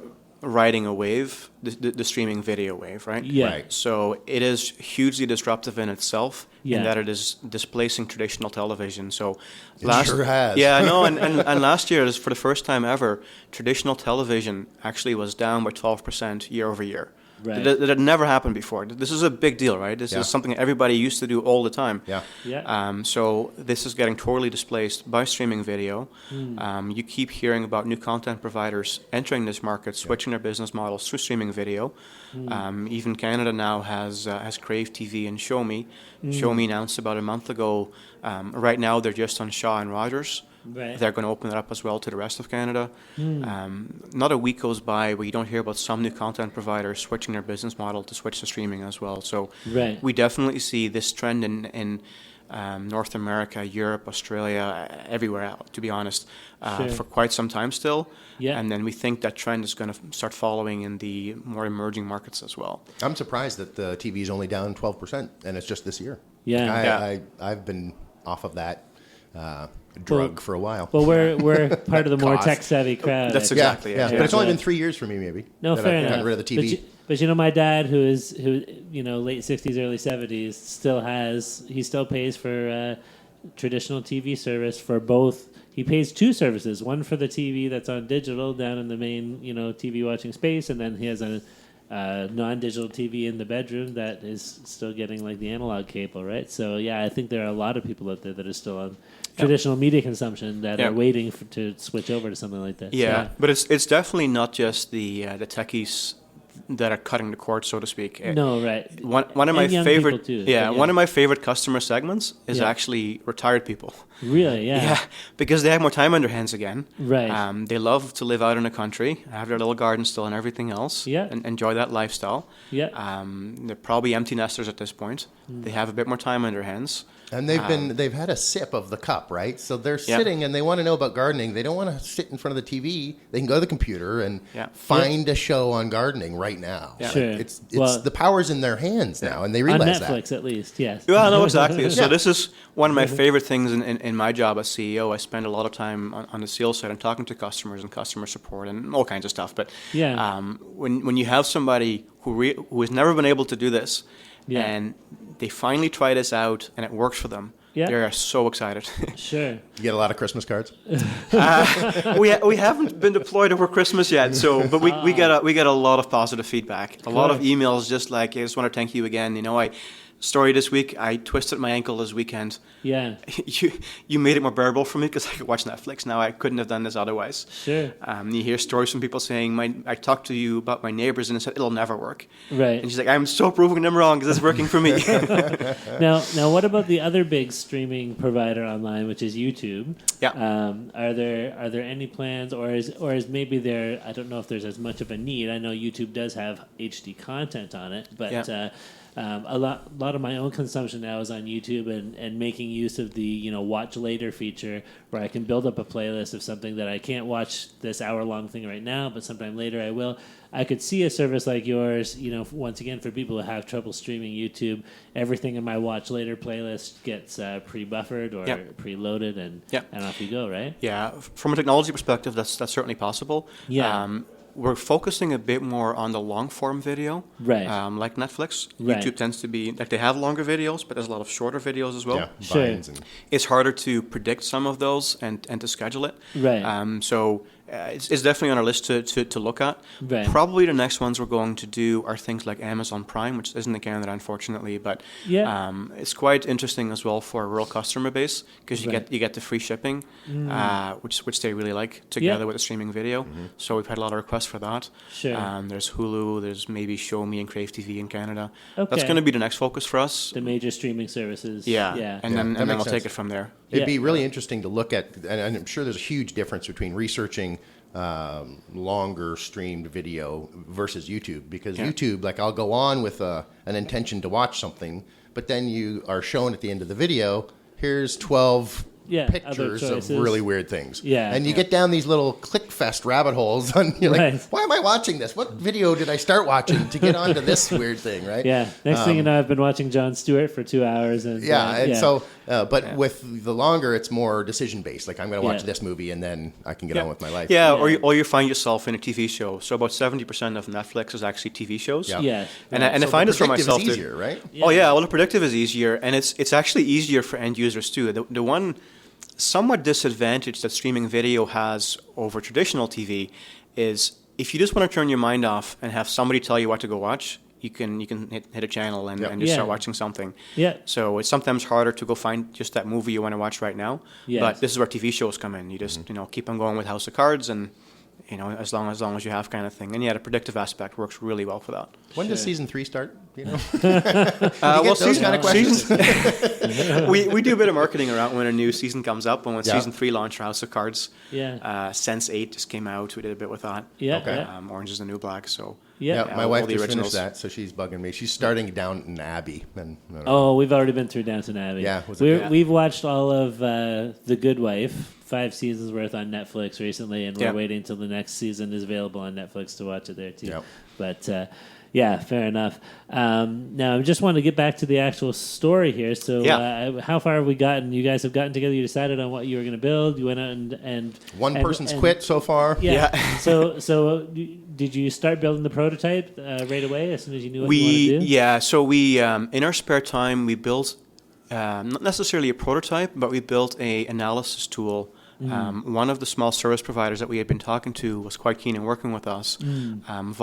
riding a wave, the streaming video wave, right? Yeah. Right. So it is hugely disruptive in itself in that it is displacing traditional television. So sure has. Yeah, I know. And last year, for the first time ever, traditional television actually was down by 12% year over year. Right. That had never happened before. This is a big deal, right? This is something everybody used to do all the time. Yeah. So this is getting totally displaced by streaming video. You keep hearing about new content providers entering this market, switching their business models through streaming video. Even Canada now has Crave TV and Show Me. Show Me announced about a month ago. Right now they're just on Shaw and Rogers. Right. They're going to open it up as well to the rest of Canada. Not a week goes by where you don't hear about some new content providers switching their business model to switch to streaming as well. So we definitely see this trend in North America, Europe, Australia, everywhere out, to be honest, for quite some time still. Yeah. And then we think that trend is going to start following in the more emerging markets as well. I'm surprised that the TV is only down 12%, and it's just this year. Yeah. I've been off of that drug for a while. Well, we're part of the more tech-savvy crowd. That's exactly it. Yeah. But it's only been 3 years for me, maybe. No, that fair I've enough. gotten rid of the TV. But my dad, who late 60s, early 70s, he still pays for traditional TV service for both. He pays 2 services, one for the TV that's on digital down in the main, TV watching space, and then he has a non-digital TV in the bedroom that is still getting like the analog cable, right? So I think there are a lot of people out there that are still on traditional media consumption that are waiting to switch over to something like this. Yeah, but it's definitely not just the techies that are cutting the cord, so to speak. No, right. One of my favorite, too, one of my favorite customer segments is actually retired people. Really, Yeah, because they have more time on their hands again. Right. They love to live out in the country, have their little garden still and everything else, and enjoy that lifestyle. Yeah. They're probably empty nesters at this point. They have a bit more time on their hands. And they've had a sip of the cup, right? So they're sitting and they want to know about gardening. They don't want to sit in front of the TV. They can go to the computer and find a show on gardening right now. Yeah. Sure. It's the power's in their hands now, and they realize on Netflix, that. At least, yes. Well, no, exactly. So this is one of my favorite things in my job as CEO. I spend a lot of time on the sales side and talking to customers and customer support and all kinds of stuff. But when you have somebody who has never been able to do this, and they finally try this out and it works for them, they are so excited. Sure. You get a lot of Christmas cards? We haven't been deployed over Christmas yet, but we get a lot of positive feedback. A lot of emails just like, I just want to thank you again. Story this week, I twisted my ankle this weekend. Yeah. You made it more bearable for me because I could watch Netflix now. I couldn't have done this otherwise. Sure. You hear stories from people saying, I talked to you about my neighbors and it said, it'll never work. Right. And she's like, I'm so proving them wrong because it's working for me. Now, what about the other big streaming provider online, which is YouTube? Yeah. Are there any plans, or is maybe there? I don't know if there's as much of a need. I know YouTube does have HD content on it, but. A lot of my own consumption now is on YouTube and making use of the watch later feature where I can build up a playlist of something that I can't watch this hour-long thing right now, but sometime later I will. I could see a service like yours, once again, for people who have trouble streaming YouTube, everything in my watch later playlist gets pre-buffered or preloaded and off you go, right? Yeah, from a technology perspective, that's certainly possible. Yeah. we're focusing a bit more on the long form video, Right. Like Netflix. Right. YouTube tends to be like they have longer videos, but there's a lot of shorter videos as well. Yeah, Sure. Vines and It's harder to predict some of those and to schedule it. Right. So it's definitely on our list to look at. Right. Probably the next ones we're going to do are things like Amazon Prime, which isn't in Canada, unfortunately, but Yeah. it's quite interesting as well for a rural customer base because you Right. get the free shipping, which they really like together Yeah. with the streaming video. So we've had a lot of requests for that. Sure. There's Hulu, there's maybe Show Me and Crave TV in Canada. That's Okay. going to be the next focus for us. The major streaming services. Yeah. Yeah. And Yeah, then that we'll makes take sense. it from there. it'd Yeah. be really interesting to look at, and I'm sure there's a huge difference between researching longer streamed video versus YouTube, because Yeah. YouTube, like I'll go on with an intention to watch something, but then you are shown at the end of the video, here's 12 Yeah, other pictures of choices. really weird things. Yeah. And you get down these little click-fest rabbit holes, and you're like, Right. why am I watching this? What video did I start watching to get onto this weird thing, right? Yeah. Next thing you know, I've been watching Jon Stewart for 2 hours. And Yeah, and yeah. so, but with the longer, it's more decision-based. Like, I'm going to watch Yeah. this movie, and then I can get Yeah. on with my life. Yeah, or you find yourself in a TV show. So about 70% of Netflix is actually TV shows. Yeah. Yeah. And I So find the this for predictive myself. is that- easier, right? Oh yeah, well the predictive is easier, and it's actually easier for end users too. The one somewhat disadvantage that streaming video has over traditional TV is if you just want to turn your mind off and have somebody tell you what to go watch, you can hit a channel and just Yeah. start watching something. Yeah. So it's sometimes harder to go find just that movie you want to watch right now. Yes. But this is where TV shows come in. You just keep on going with House of Cards and as long as you have kind of thing. And yeah, the predictive aspect works really well for that. When does season 3 start? Do you know? Well, those kind of questions? we do a bit of marketing around when a new season comes up, and when Yeah. season 3 launched House of Cards, Yeah. Sense 8 just came out. We did a bit with that. Yeah. Okay. Yeah. Orange is the New Black. So Yeah. Yeah, my all wife the just originals. finished that, so she's bugging me. She's starting down in Abbey. And, I don't know. Oh, we've already been through Downton Abbey. Yeah, was it good? We've watched all of The Good Wife, 5 seasons worth on Netflix recently, and we're Yeah. waiting until the next season is available on Netflix to watch it there too. Yep. But yeah, fair enough. Now, I just want to get back to the actual story here. So, how far have we gotten? You guys have gotten together. You decided on what you were going to build. You went out and One person's and- quit so far. Yeah. so did you start building the prototype right away as soon as you knew what you wanted to do? Yeah, so we in our spare time we built not necessarily a prototype, but we built a analysis tool. One of the small service providers that we had been talking to was quite keen in working with us,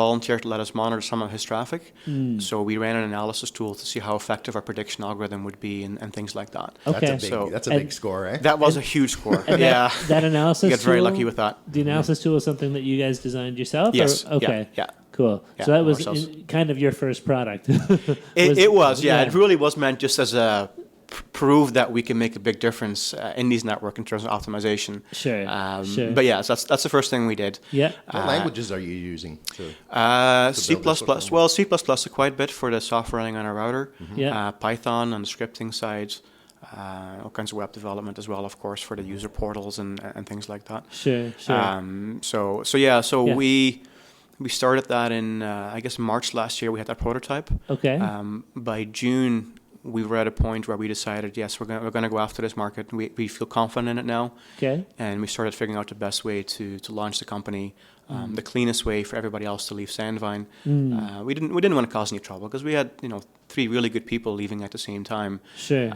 volunteered to let us monitor some of his traffic. So we ran an analysis tool to see how effective our prediction algorithm would be and things like that. Okay. That's a And- big score, eh? That was a huge score. And Yeah. that analysis You get very tool- lucky with that. The analysis tool is something that you guys designed yourself? Yes. Or? Okay. Yeah. Cool. Yeah, So that was ourselves. kind of your first product. It was, yeah. It really was meant just as a prove that we can make a big difference in these networks in terms of optimization. Sure. Sure. But yeah, so that's the first thing we did. Yeah. What languages are you using? C++. build this Well, C++ quite a bit for the software running on our router. Yeah. Python on the scripting side. All kinds of web development as well, of course, for the user portals and things like that. Sure. Sure. So Yeah. we started that in I guess March last year. We had that prototype. Okay. By June, we were at a point where we decided, yes, we're going to go after this market. We feel confident in it now. Okay. And we started figuring out the best way to launch the company, the cleanest way for everybody else to leave Sandvine. We didn't want to cause any trouble because we had 3 really good people leaving at the same time. Sure.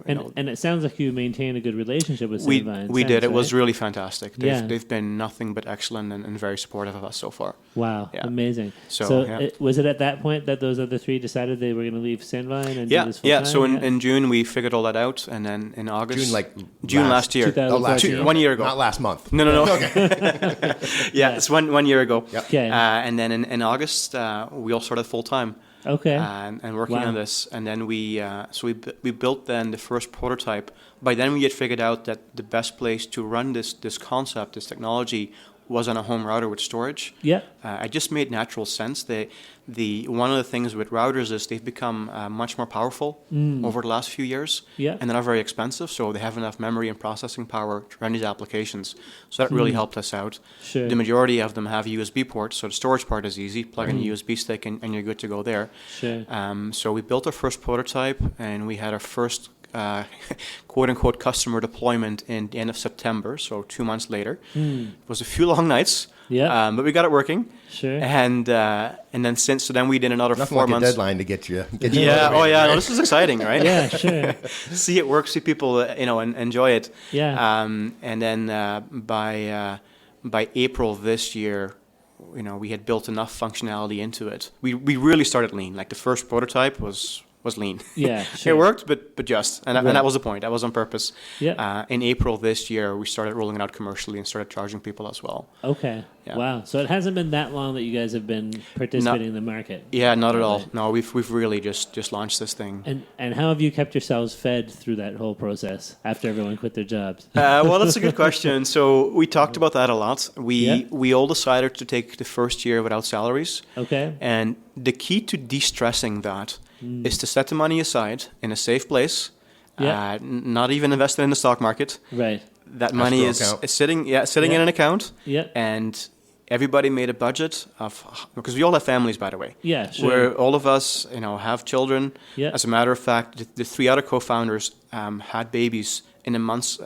And it sounds like you maintain a good relationship with Sandvine. We did. It was right? really fantastic. Yeah. They've been nothing but excellent and very supportive of us so far. Wow. Yeah. Amazing. So, yeah. Was it at that point that those other 3 decided they were going to leave Sandvine and do Yeah, this full yeah. time? So in June we figured all that out, and then in August, June last year, 2014. last year. 1 year ago. Not last month. No. Yeah, it's one year ago. Yep. Okay. And then in August, we all started full time. Okay. And working Wow. on this, and then we built then the first prototype. By then we had figured out that the best place to run this concept, this technology, was on a home router with storage. Yeah. It just made natural sense. One of the things with routers is they've become much more powerful over the last few years, Yeah. and they're not very expensive, so they have enough memory and processing power to run these applications. So that really helped us out. Sure. The majority of them have USB ports, so the storage part is easy. Plug in a USB stick and you're good to go there. Sure. So we built our first prototype, and we had our first quote-unquote customer deployment in the end of September, so 2 months later. It was a few long nights, Yeah. But we got it working. Sure. And then then we did another Nothing 4 like months. a deadline to get you. Yeah. motivated, Oh, yeah. right? No, this is exciting, right? Yeah, sure. See it work. See people, and enjoy it. Yeah. And then by April of this year, we had built enough functionality into it. We really started lean. Like the first prototype was lean. Yeah, sure. It worked, but just. And Right. that was the point. That was on purpose. Yeah. In April this year, we started rolling it out commercially and started charging people as well. Okay. Yeah. Wow. So it hasn't been that long that you guys have been participating in the market. Yeah, not at all. No, we've really just launched this thing. And how have you kept yourselves fed through that whole process after everyone quit their jobs? Well, that's a good question. So we talked about that a lot. We all decided to take the first year without salaries. Okay. And the key to de-stressing that is to set the money aside in a safe place, Yeah. not even invested in the stock market. Right. That money is sitting in an account, Yeah. and everybody made a budget of, because we all have families, by the way. Yeah, sure. Where all of us, have children. Yeah. As a matter of fact, the three other co-founders had babies in the months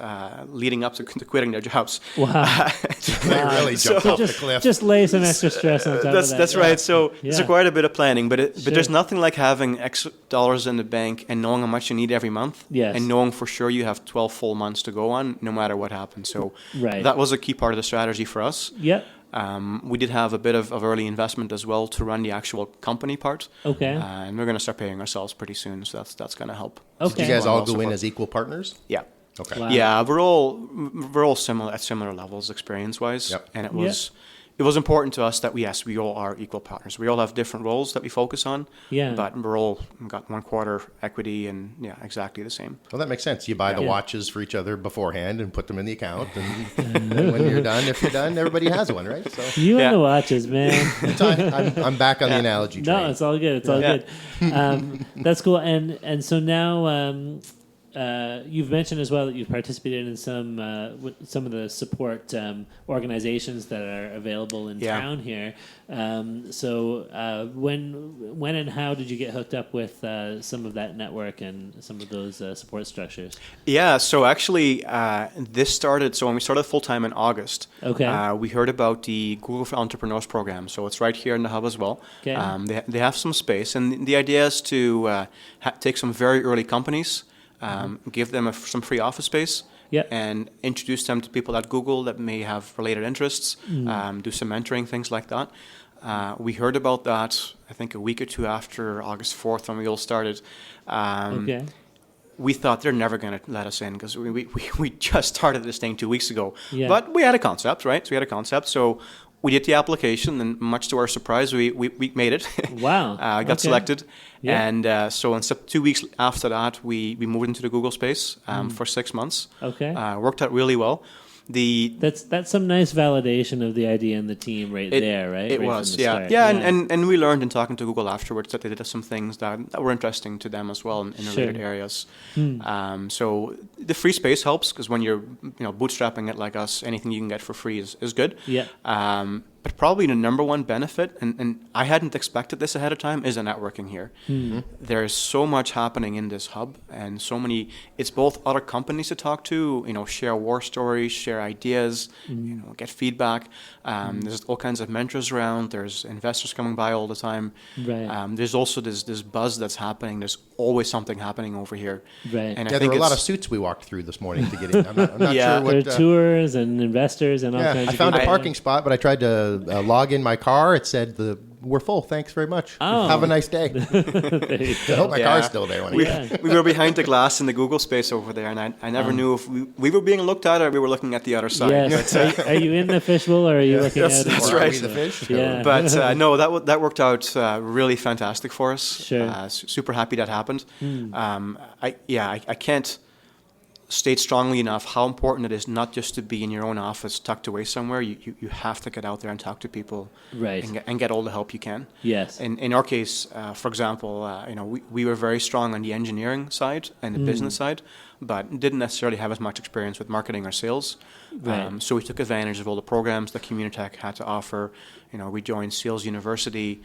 leading up to quitting their jobs. Wow. They really jumped off the cliff. Just lay some extra stress on top of that. That's right. So Yeah. it's quite a bit of planning, but Sure. there's nothing like having X dollars in the bank and knowing how much you need every month, Yes. and knowing for sure you have 12 full months to go on, no matter what happens. So Right. that was a key part of the strategy for us. Yep. We did have a bit of early investment as well to run the actual company part, Okay. and we're going to start paying ourselves pretty soon. So that's going to help. Okay. Did you guys all Also go in for- as equal partners? Yeah. Okay. Wow. Yeah, we're all similar at similar levels experience-wise, Yep. and it was important to us that we all are equal partners. We all have different roles that we focus on, Yeah. but we're all got 1/4 equity, and exactly the same. Well, that makes sense. You buy the Yeah. watches for each other beforehand and put them in the account, and when you're done, if you're done, everybody has one, right? So You Yeah. and the watches, man. I'm back on the analogy train. No, it's all good. It's all Yeah. good. That's cool. And so now you've mentioned as well that you've participated in some of the support organizations that are available in Yeah. town here. So when and how did you get hooked up with some of that network and some of those support structures? Yeah, so actually, this started. So when we started full time in August, Okay. we heard about the Google for Entrepreneurs program. So it's right here in the hub as well. Okay. They have some space, and the idea is to take some very early companies. Give them some free office space, Yep. and introduce them to people at Google that may have related interests, do some mentoring, things like that. We heard about that, I think, a week or two after August 4th when we all started. Okay. We thought they're never going to let us in because we just started this thing 2 weeks ago. Yeah. But we had a concept, right? So we had a concept. So we did the application, and much to our surprise, we made it. Wow. Got Okay. selected. Yeah. And so in 2 weeks after that, we moved into the Google space for 6 months. Okay. Worked out really well. That's some nice validation of the idea and the team there, right? It Right was, from the yeah. start. Yeah, and we learned in talking to Google afterwards that they did some things that were interesting to them as well in related Sure. areas. So the free space helps because when you're bootstrapping it like us, anything you can get for free is good. Yeah. But probably the number one benefit, and I hadn't expected this ahead of time, is the networking here. There's so much happening in this hub, and so many. It's both other companies to talk to, share war stories, share ideas, get feedback. There's all kinds of mentors around. There's investors coming by all the time. Right. There's also this buzz that's happening. There's always something happening over here. Right. And I Yeah, there think were a lot of it's- suits we walked through this morning to get in. I'm not Yeah. sure what. There are tours and investors and all Yeah, kinds I of found a people. parking spot, but I tried to log in my car. It said we're full. Thanks very much. Oh. Have a nice day. There you I hope my Yeah. car's still there when I We, get it. we were behind the glass in the Google space over there, and I never knew if we were being looked at or we were looking at the other side. Yes. Are you in the fishbowl or are you looking Yes, out? that's Or are right. we the fish? Yeah. But no, that worked out really fantastic for us. Sure. Super happy that happened. I can't state strongly enough how important it is not just to be in your own office tucked away somewhere. You have to get out there and talk to people, Right. and get all the help you can. Yes. In our case, for example, we were very strong on the engineering side and the business side, but didn't necessarily have as much experience with marketing or sales. Right. So we took advantage of all the programs that Communitech had to offer. We joined Sales University.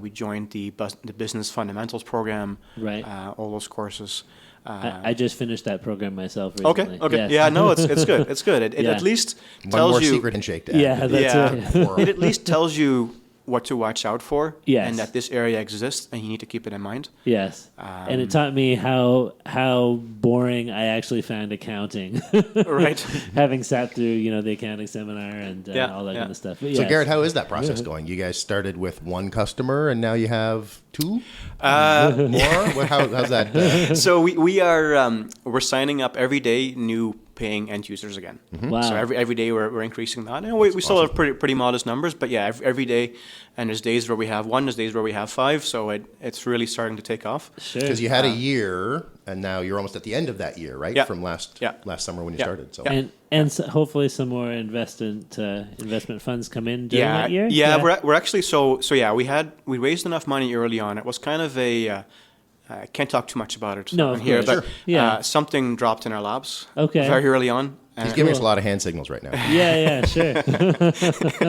We joined the Business Fundamentals program. Right. All those courses. I just finished that program myself recently. Okay. Yes. Yeah, no, it's good. It's good. It at least tells One more you secret handshake to add. Yeah, that's it. It at least tells you what to watch out for, Yes. and that this area exists, and you need to keep it in mind. Yes, and it taught me how boring I actually found accounting. Right. Having sat through the accounting seminar and all that kind of stuff. But So yes. Gerrit, how is that process going? You guys started with one customer and now you have 2 more? How's that? So we are we're signing up every day new paying end users again. Wow. So every day we're increasing that. And we still have pretty modest numbers, but yeah, every day. And there's days where we have 1, there's days where we have 5. So it's really starting to take off. Sure. Because you had a year, and now you're almost at the end of that year, right? Yeah. From last summer when you started. So. And so hopefully some more investment funds come in during that year. Yeah, we're actually we raised enough money early on. It was kind of a I can't talk too much about it on here, course. but something dropped in our labs very early on. He's giving us a lot of hand signals right now. Yeah, sure.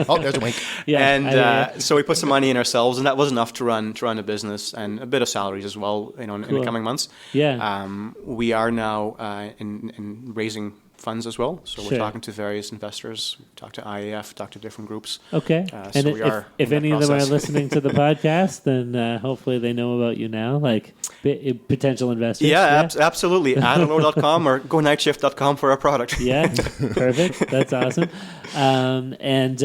Oh, there's a wink. Yeah, and so we put some money in ourselves, and that was enough to run a business and a bit of salaries as well, in the coming months. Yeah. We are now in raising funds as well, so we're talking to various investors, talk to IAF, talk to different groups. Okay. So and we are if any of them are listening to the podcast, then hopefully they know about you now, like potential investors. Yeah, absolutely. Aterlo.com or gonightshift.com for our product. Yeah, perfect. That's awesome. And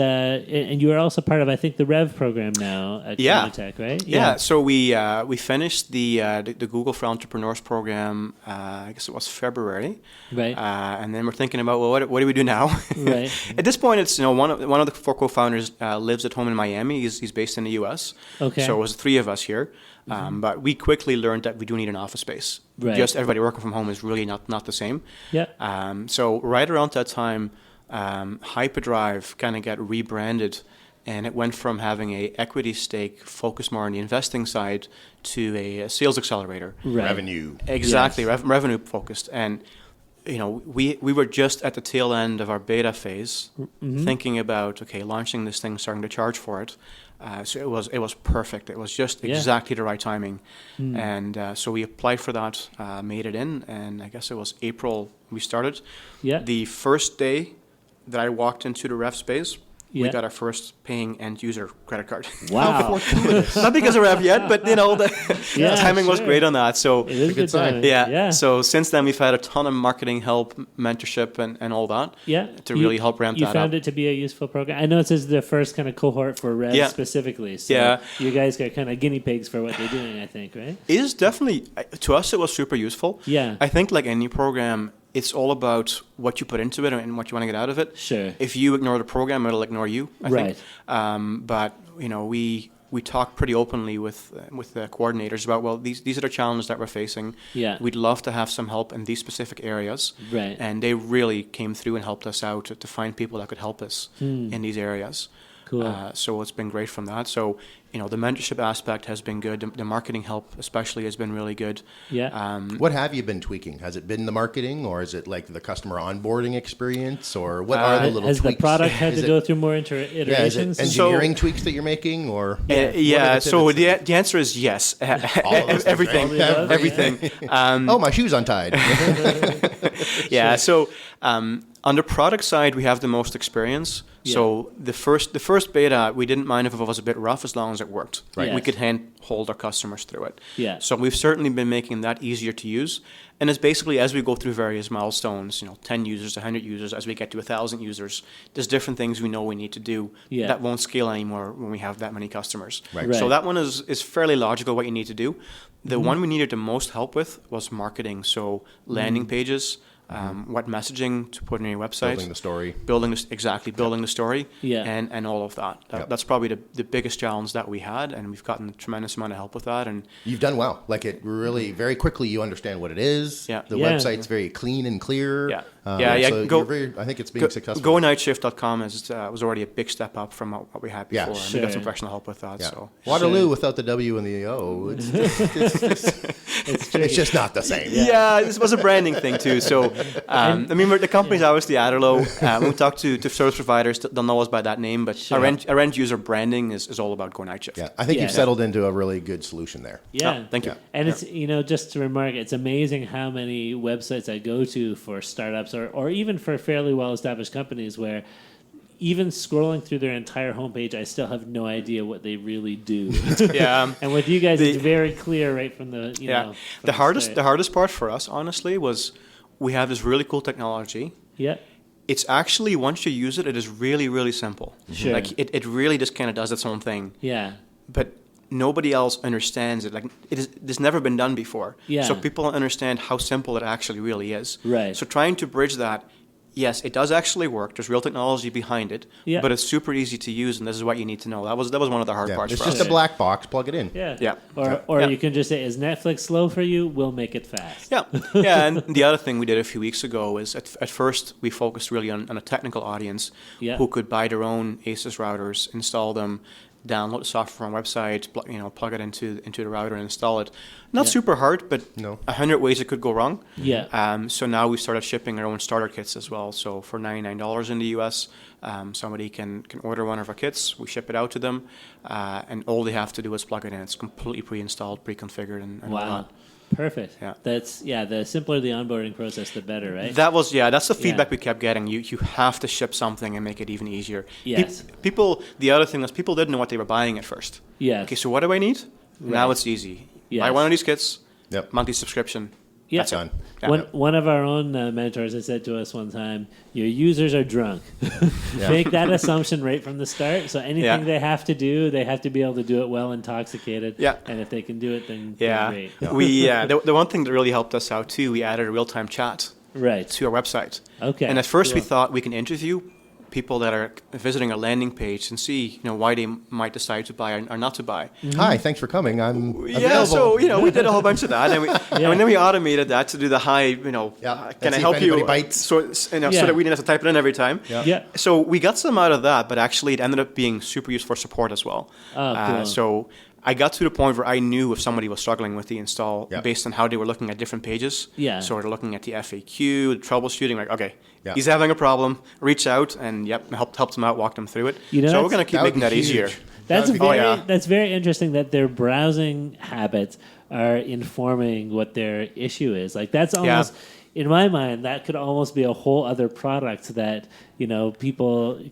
you are also part of, I think, the Rev program now at Communitech, right? Yeah. So we finished the Google for Entrepreneurs program. I guess it was February. Right. And then we're thinking about, well, what do we do now? Right. At this point, it's one of the 4 co-founders lives at home in Miami. He's based in the U.S. Okay. So it was 3 of us here. But we quickly learned that we do need an office space. Right. Just everybody working from home is really not the same. Yeah. So right around that time, Hyperdrive kind of got rebranded, and it went from having a equity stake focused more on the investing side to a sales accelerator. Right. Revenue. Exactly, revenue focused. And we were just at the tail end of our beta phase, thinking about launching this thing, starting to charge for it. So it was perfect. It was just exactly the right timing, and so we applied for that, made it in, and I guess it was April we started. Yeah. The first day that I walked into the ref space, we got our first paying end user credit card. Wow. Not because of ref yet, but the timing was great on that. So it is a good sign. Yeah. So since then we've had a ton of marketing help, mentorship, and all that. Yeah. To really help ramp that up. You found it to be a useful program. I know this is the first kind of cohort for Rev specifically. So you guys got kind of guinea pigs for what they're doing, I think, right? It is definitely, to us it was super useful. Yeah. I think like any program, it's all about what you put into it and what you want to get out of it. Sure. If you ignore the program, it'll ignore you, I think. But we talk pretty openly with the coordinators about, well, these are the challenges that we're facing. Yeah. We'd love to have some help in these specific areas. Right. And they really came through and helped us out to find people that could help us in these areas. Cool. So it's been great from that. So, the mentorship aspect has been good. The marketing help especially has been really good. Yeah. What have you been tweaking? Has it been the marketing, or is it like the customer onboarding experience, or what are the little tweaks? Has the product had to go through more iterations? Yeah, is it engineering tweaks that you're making, or? So the answer is yes. Everything. Right? Everything. My shoe's untied. Yeah. So on the product side, we have the most experience. Yeah. So the first beta, we didn't mind if it was a bit rough as long as it worked. Right. Yes. We could hold our customers through it. Yeah. So we've certainly been making that easier to use. And it's basically as we go through various milestones, 10 users, 100 users, as we get to 1,000 users, there's different things we know we need to do that won't scale anymore when we have that many customers. Right. So that one is fairly logical what you need to do. The one we needed the most help with was marketing. So landing pages, what messaging to put on your website. Building the story. Building the story. Yeah. And all of that. That's probably the biggest challenge that we had, and we've gotten a tremendous amount of help with that. And you've done well. Like, it really, very quickly you understand what it is. Yeah. The website's very clean and clear. Yeah. So I think it's being successful. GoNightshift.com was already a big step up from what we had before. And we got some professional help with that. Yeah. So Waterloo without the W and the O. It's It's true. It's just not the same. Yeah, this was a branding thing too. So, I mean, the company's obviously Aterlo. When we talk to service providers, they'll know us by that name, but our end user branding is all about Go Night Shift. Yeah, I think you've settled into a really good solution there. Yeah. Oh, thank you. And it's, just to remark, it's amazing how many websites I go to for startups or even for fairly well-established companies where even scrolling through their entire homepage, I still have no idea what they really do. Yeah. And with you guys, it's very clear right from the, know. The hardest part for us, honestly, was we have this really cool technology. Yeah. It's actually, once you use it, it is really, really simple. Sure. Like, it really just kind of does its own thing. Yeah. But nobody else understands it. Like, it's never been done before. Yeah. So people don't understand how simple it actually really is. Right. So trying to bridge that, yes, it does actually work. There's real technology behind it, but it's super easy to use, and this is what you need to know. That was one of the hard parts it's for us. just a black box. Plug it in. Yeah. Yeah. Or you can just say, is Netflix slow for you? We'll make it fast. Yeah. Yeah, and the other thing we did a few weeks ago is at first we focused really on a technical audience who could buy their own ASUS routers, install them, download the software from our website, plug it into the router and install it. Not super hard, but 100 ways it could go wrong. Yeah. So now we started shipping our own starter kits as well. So for $99 in the US, somebody can order one of our kits. We ship it out to them, and all they have to do is plug it in. It's completely pre-installed, pre-configured, and whatnot. Perfect. Yeah. That's the simpler the onboarding process, the better, right? That's the feedback we kept getting. You have to ship something and make it even easier. Yes. The other thing is people didn't know what they were buying at first. Yeah. Okay, so what do I need? Right. Now it's easy. Yes. Buy one of these kits. Yep. Monthly subscription. Yeah. That's done. One of our own mentors had said to us one time, your users are drunk. Make that assumption right from the start. So anything they have to do, they have to be able to do it well intoxicated. Yeah. And if they can do it, then great. The one thing that really helped us out too, we added a real-time chat to our website. Okay. And at first we thought we can interview people that are visiting a landing page and see, why they might decide to buy or not to buy. Mm-hmm. Hi, thanks for coming. I'm available. Yeah, so we did a whole bunch of that, and then we automated that to do the hi. Can I help you? Bites. So that we didn't have to type it in every time. Yeah. So we got some out of that, but actually it ended up being super useful for support as well. Oh, cool. So I got to the point where I knew if somebody was struggling with the install based on how they were looking at different pages. Yeah. So they're looking at the FAQ, the troubleshooting, like, okay, he's having a problem, reach out, and helped them out, walk them through it. So we're going to keep making that easier. That's very interesting that their browsing habits are informing what their issue is. Like that's almost, in my mind, that could almost be a whole other product that, people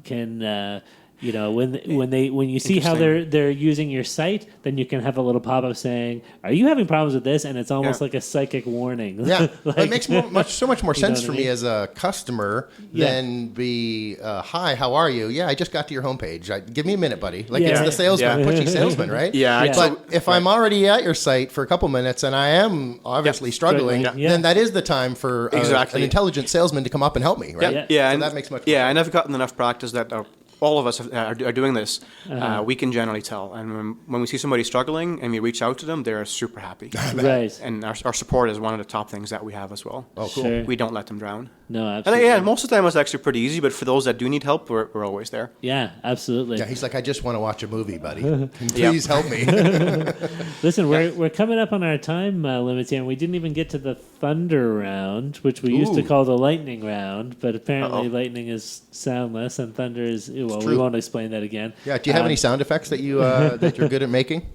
can... when you see how they're using your site, then you can have a little pop-up saying, "Are you having problems with this?" And it's almost like a psychic warning. Yeah, it makes so much more sense for me as a customer than be, "Hi, how are you? Yeah, I just got to your homepage. Give me a minute, buddy." Like it's the salesman, pushy salesman, right? Yeah. But if I'm already at your site for a couple minutes and I am obviously struggling, then that is the time for an intelligent salesman to come up and help me, right? Yeah, so and that makes much more sense. sense. And I've gotten enough practice that all of us are doing this. We can generally tell. And when we see somebody struggling and we reach out to them, they're super happy. Right. And our support is one of the top things that we have as well. Oh, cool. Sure. We don't let them drown. No, absolutely. And most of the time it's actually pretty easy, but for those that do need help, we're always there. Yeah, absolutely. Yeah, he's like, I just want to watch a movie, buddy. Can you please help me? Listen, we're coming up on our time limits here, and we didn't even get to the Thunder round, which we used to call the Lightning round, but apparently Lightning is soundless and Thunder is, we won't explain that again. Yeah, do you have any sound effects that that you're good at making?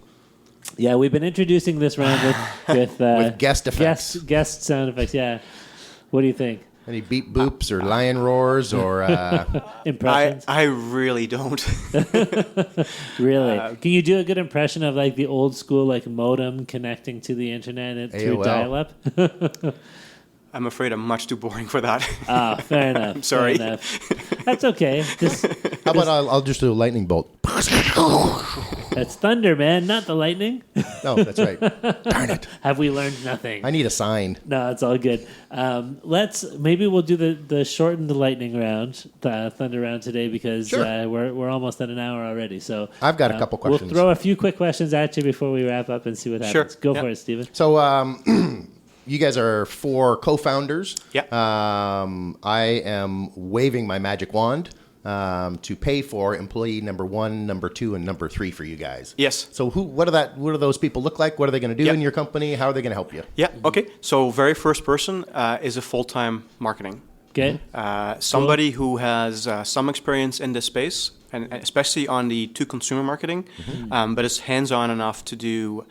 Yeah, we've been introducing this round with guest effects. Guest sound effects, yeah. What do you think? Any beep boops or lion roars or impressions? I really don't. Really? Can you do a good impression of like the old school like modem connecting to the internet through dial-up? I'm afraid I'm much too boring for that. Fair enough. I'm sorry. Fair enough. That's okay. How about I'll just do a lightning bolt? That's thunder, man, not the lightning. No, that's right. Darn it. Have we learned nothing? I need a sign. No, it's all good. Maybe we'll do the shortened lightning round, the thunder round today because we're almost at an hour already. So I've got a couple questions. We'll throw a few quick questions at you before we wrap up and see what happens. Go for it, Stephen. So you guys are 4 co-founders. Yep. I am waving my magic wand. to pay for employee number 1, number 2, and number 3 for you guys. Yes. So what do those people look like? What are they going to do in your company? How are they going to help you? Yeah. Okay. So very first person is a full-time marketing. Okay. Somebody who has some experience in this space, and especially on the to-consumer marketing, but is hands-on enough to do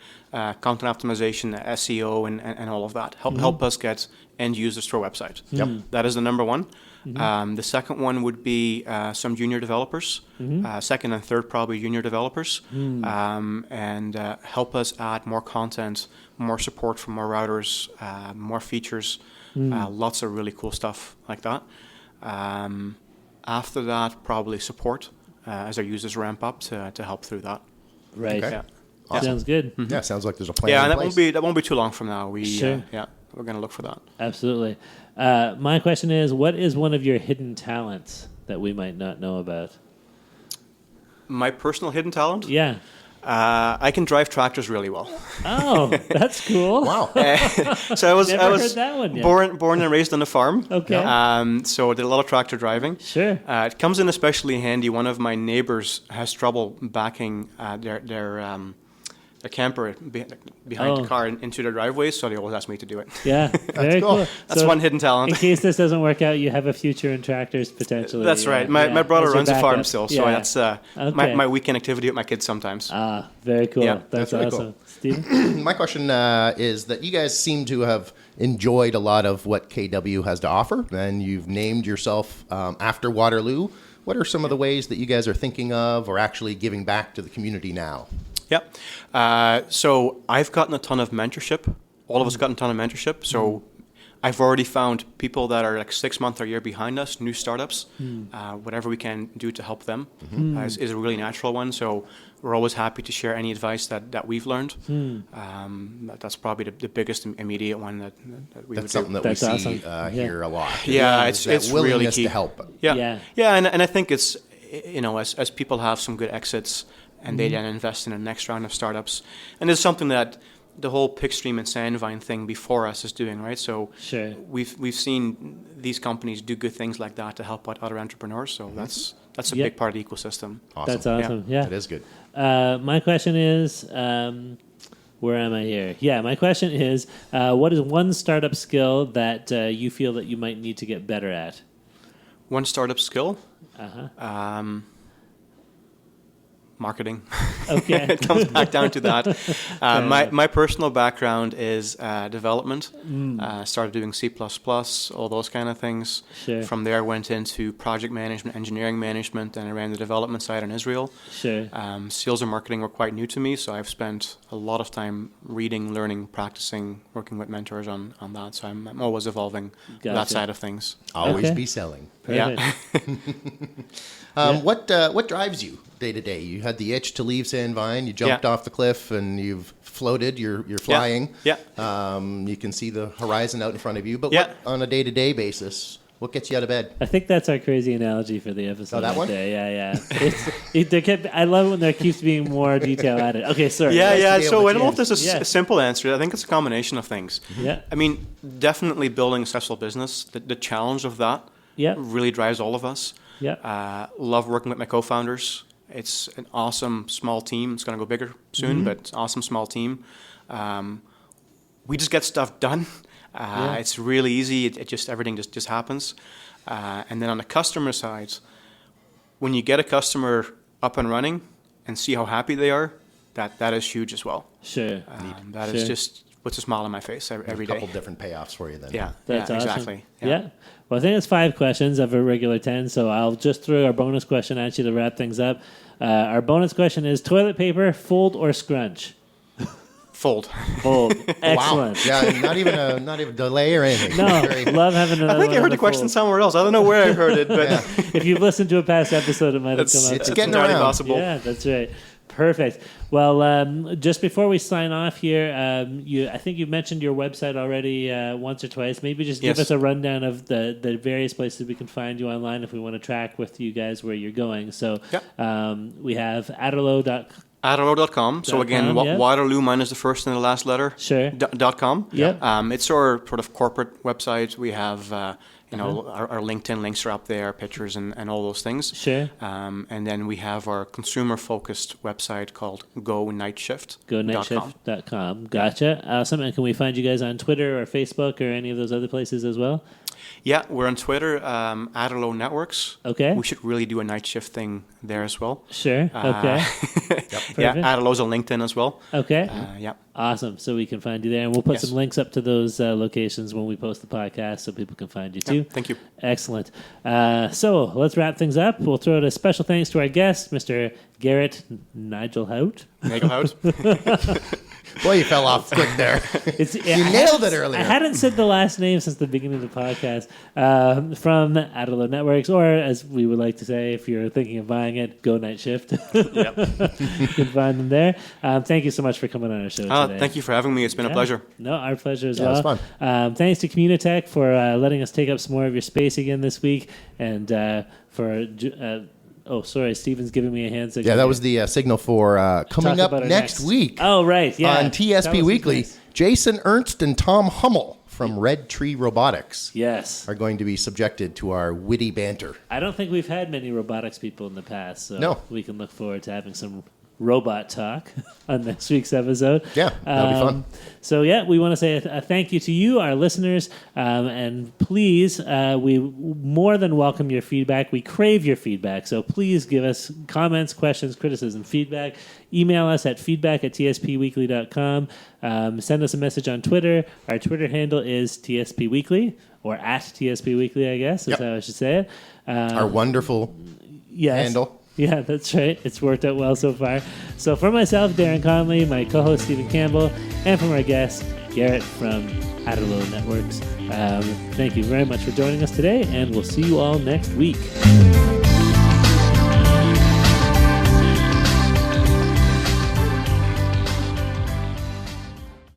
content optimization, SEO, and all of that. Help us get end users to our website. Yep. That is the number one. The second one would be some junior developers. Second and third, probably junior developers, and help us add more content, more support for more routers, more features, lots of really cool stuff like that. After that, probably support as our users ramp up to help through that. Right. Okay. Yeah. Awesome. Sounds good. Yeah, sounds like there's a plan. Yeah, in and place. that won't be too long from now. Sure. We're going to look for that. Absolutely. My question is, what is one of your hidden talents that we might not know about? My personal hidden talent? Yeah. I can drive tractors really well. Oh, that's cool. Wow. So I was Never heard that one yet. born and raised on a farm. Okay. So I did a lot of tractor driving. Sure. It comes in especially handy. One of my neighbors has trouble backing their camper behind the car into their driveway, so they always ask me to do it. Yeah, very cool. cool. That's So one hidden talent. in case this doesn't work out, you have a future in tractors potentially. That's right. My brother As your runs a farm backup. still, so Yeah. that's Okay. my weekend activity with my kids sometimes. Ah, very cool. Yeah, that's really awesome. cool. Stephen? My question is that you guys seem to have enjoyed a lot of what KW has to offer, and you've named yourself after Waterloo. What are some of the ways that you guys are thinking of or actually giving back to the community now? Yeah. So I've gotten a ton of mentorship. All of us gotten a ton of mentorship. So I've already found people that are like 6 months or a year behind us, new startups. Whatever we can do to help them is a really natural one. So we're always happy to share any advice that we've learned. That's probably the biggest immediate one that we would That's something do. that we That's see awesome. here a lot. Yeah, Is it's that really willingness key. to help. Yeah. Yeah, and I think it's, as people have some good exits and they then invest in the next round of startups. And it's something that the whole Pickstream and Sandvine thing before us is doing, right? So Sure. we've seen these companies do good things like that to help out other entrepreneurs. So that's a Yep. big part of the ecosystem. Awesome. That's awesome. Yeah. That is good. My question is, where am I here? Yeah, my question is, what is one startup skill that you feel that you might need to get better at? One startup skill, Uh-huh. marketing. Okay. It comes back down to that. My personal background is development. Started doing C++, all those kind of things. Sure. From there, went into project management, engineering management, and I ran the development side in Israel. Sure. Sales and marketing were quite new to me, so I've spent a lot of time reading, learning, practicing, working with mentors on that. So I'm always evolving Gotcha. that side of things. Always Okay. be selling. Perfect. Yeah. What drives you day to day? You had the itch to leave Sandvine. You jumped Yeah. off the cliff and you've floated. You're flying. Yeah. You can see the horizon out in front of you. But Yeah. what, on a day to day basis, what gets you out of bed? I think that's our crazy analogy for the episode. Oh, that right one? there. Yeah. I love it when there keeps being more detail added. Okay, sorry. Yeah, nice to yeah. be able So to I don't know if change. there's a Yeah. simple answer. I think it's a combination of things. Yeah. I mean, definitely building a successful business. The challenge of that Yeah. really drives all of us. Yeah. Love working with my co-founders. It's an awesome small team. It's going to go bigger soon, but it's an awesome small team. We just get stuff done. It's really easy. Everything just happens. And then on the customer side, when you get a customer up and running and see how happy they are, that is huge as well. Sure. That Sure. is just puts a smile on my face every a couple day. different payoffs for you then. Yeah, That's yeah, awesome. exactly. Yeah. Well, I think it's 5 questions of a regular 10, so I'll just throw our bonus question at you to wrap things up. Our bonus question is toilet paper, fold or scrunch? Fold. Fold. Wow. Excellent. Yeah, not even a delay or anything. No, Very- love having another I think one I heard on the question fold. somewhere else. I don't know where I heard it, but If you've listened to a past episode, it might have come up. It's getting entirely around. possible. Yeah, that's right. Perfect. Well, just before we sign off here, I think you mentioned your website already once or twice. Maybe just give Yes. us a rundown of the various places we can find you online if we want to track with you guys where you're going. So Yep. we have Aterlo.com. Aterlo.com. So again, Waterloo minus the first and the last letter. Sure. .com. Yep. It's our sort of corporate website. We have, our LinkedIn links are up there, pictures and all those things. Sure. And then we have our consumer-focused website called GoNightShift. GoNightShift.com. Gotcha. Awesome. And can we find you guys on Twitter or Facebook or any of those other places as well? Yeah, we're on Twitter, Aterlo Networks. Okay. We should really do a night shift thing there as well. Sure. Okay. Yeah, Aterlo's on LinkedIn as well. Okay. Yeah. Awesome. So we can find you there. And we'll put some links up to those locations when we post the podcast so people can find you too. Thank you. Excellent. So let's wrap things up. We'll throw out a special thanks to our guest, Mr. Gerrit Nagelhout. Boy, you fell off quick there. You nailed it earlier. I hadn't said the last name since the beginning of the podcast. From Aterlo Networks, or as we would like to say, if you're thinking of buying it, Go Night Shift. Yep. You can find them there. Thank you so much for coming on our show today. Thank you for having me. It's been a pleasure. No, our pleasure as well. It was fun. Thanks to Communitech for letting us take up some more of your space again this week, and for... oh, sorry, Steven's giving me a hand signal. Yeah, that was the signal for coming up next week. Oh, right, yeah. On TSP Weekly, nice. Jason Ernst and Tom Hummel from Red Tree Robotics are going to be subjected to our witty banter. I don't think we've had many robotics people in the past, so we can look forward to having some robot talk on next week's episode. Yeah, that'll be fun. So, we want to say a thank you to you, our listeners, and please, we more than welcome your feedback. We crave your feedback, so please give us comments, questions, criticism, feedback. Email us at feedback@tspweekly.com. Send us a message on Twitter. Our Twitter handle is TSP Weekly, or at TSP Weekly, I guess is how I should say it. Our wonderful handle. Yeah, that's right. It's worked out well so far. So for myself, Darren Conley, my co-host Stephen Campbell, and from our guest, Gerrit from Aterlo Networks, thank you very much for joining us today, and we'll see you all next week.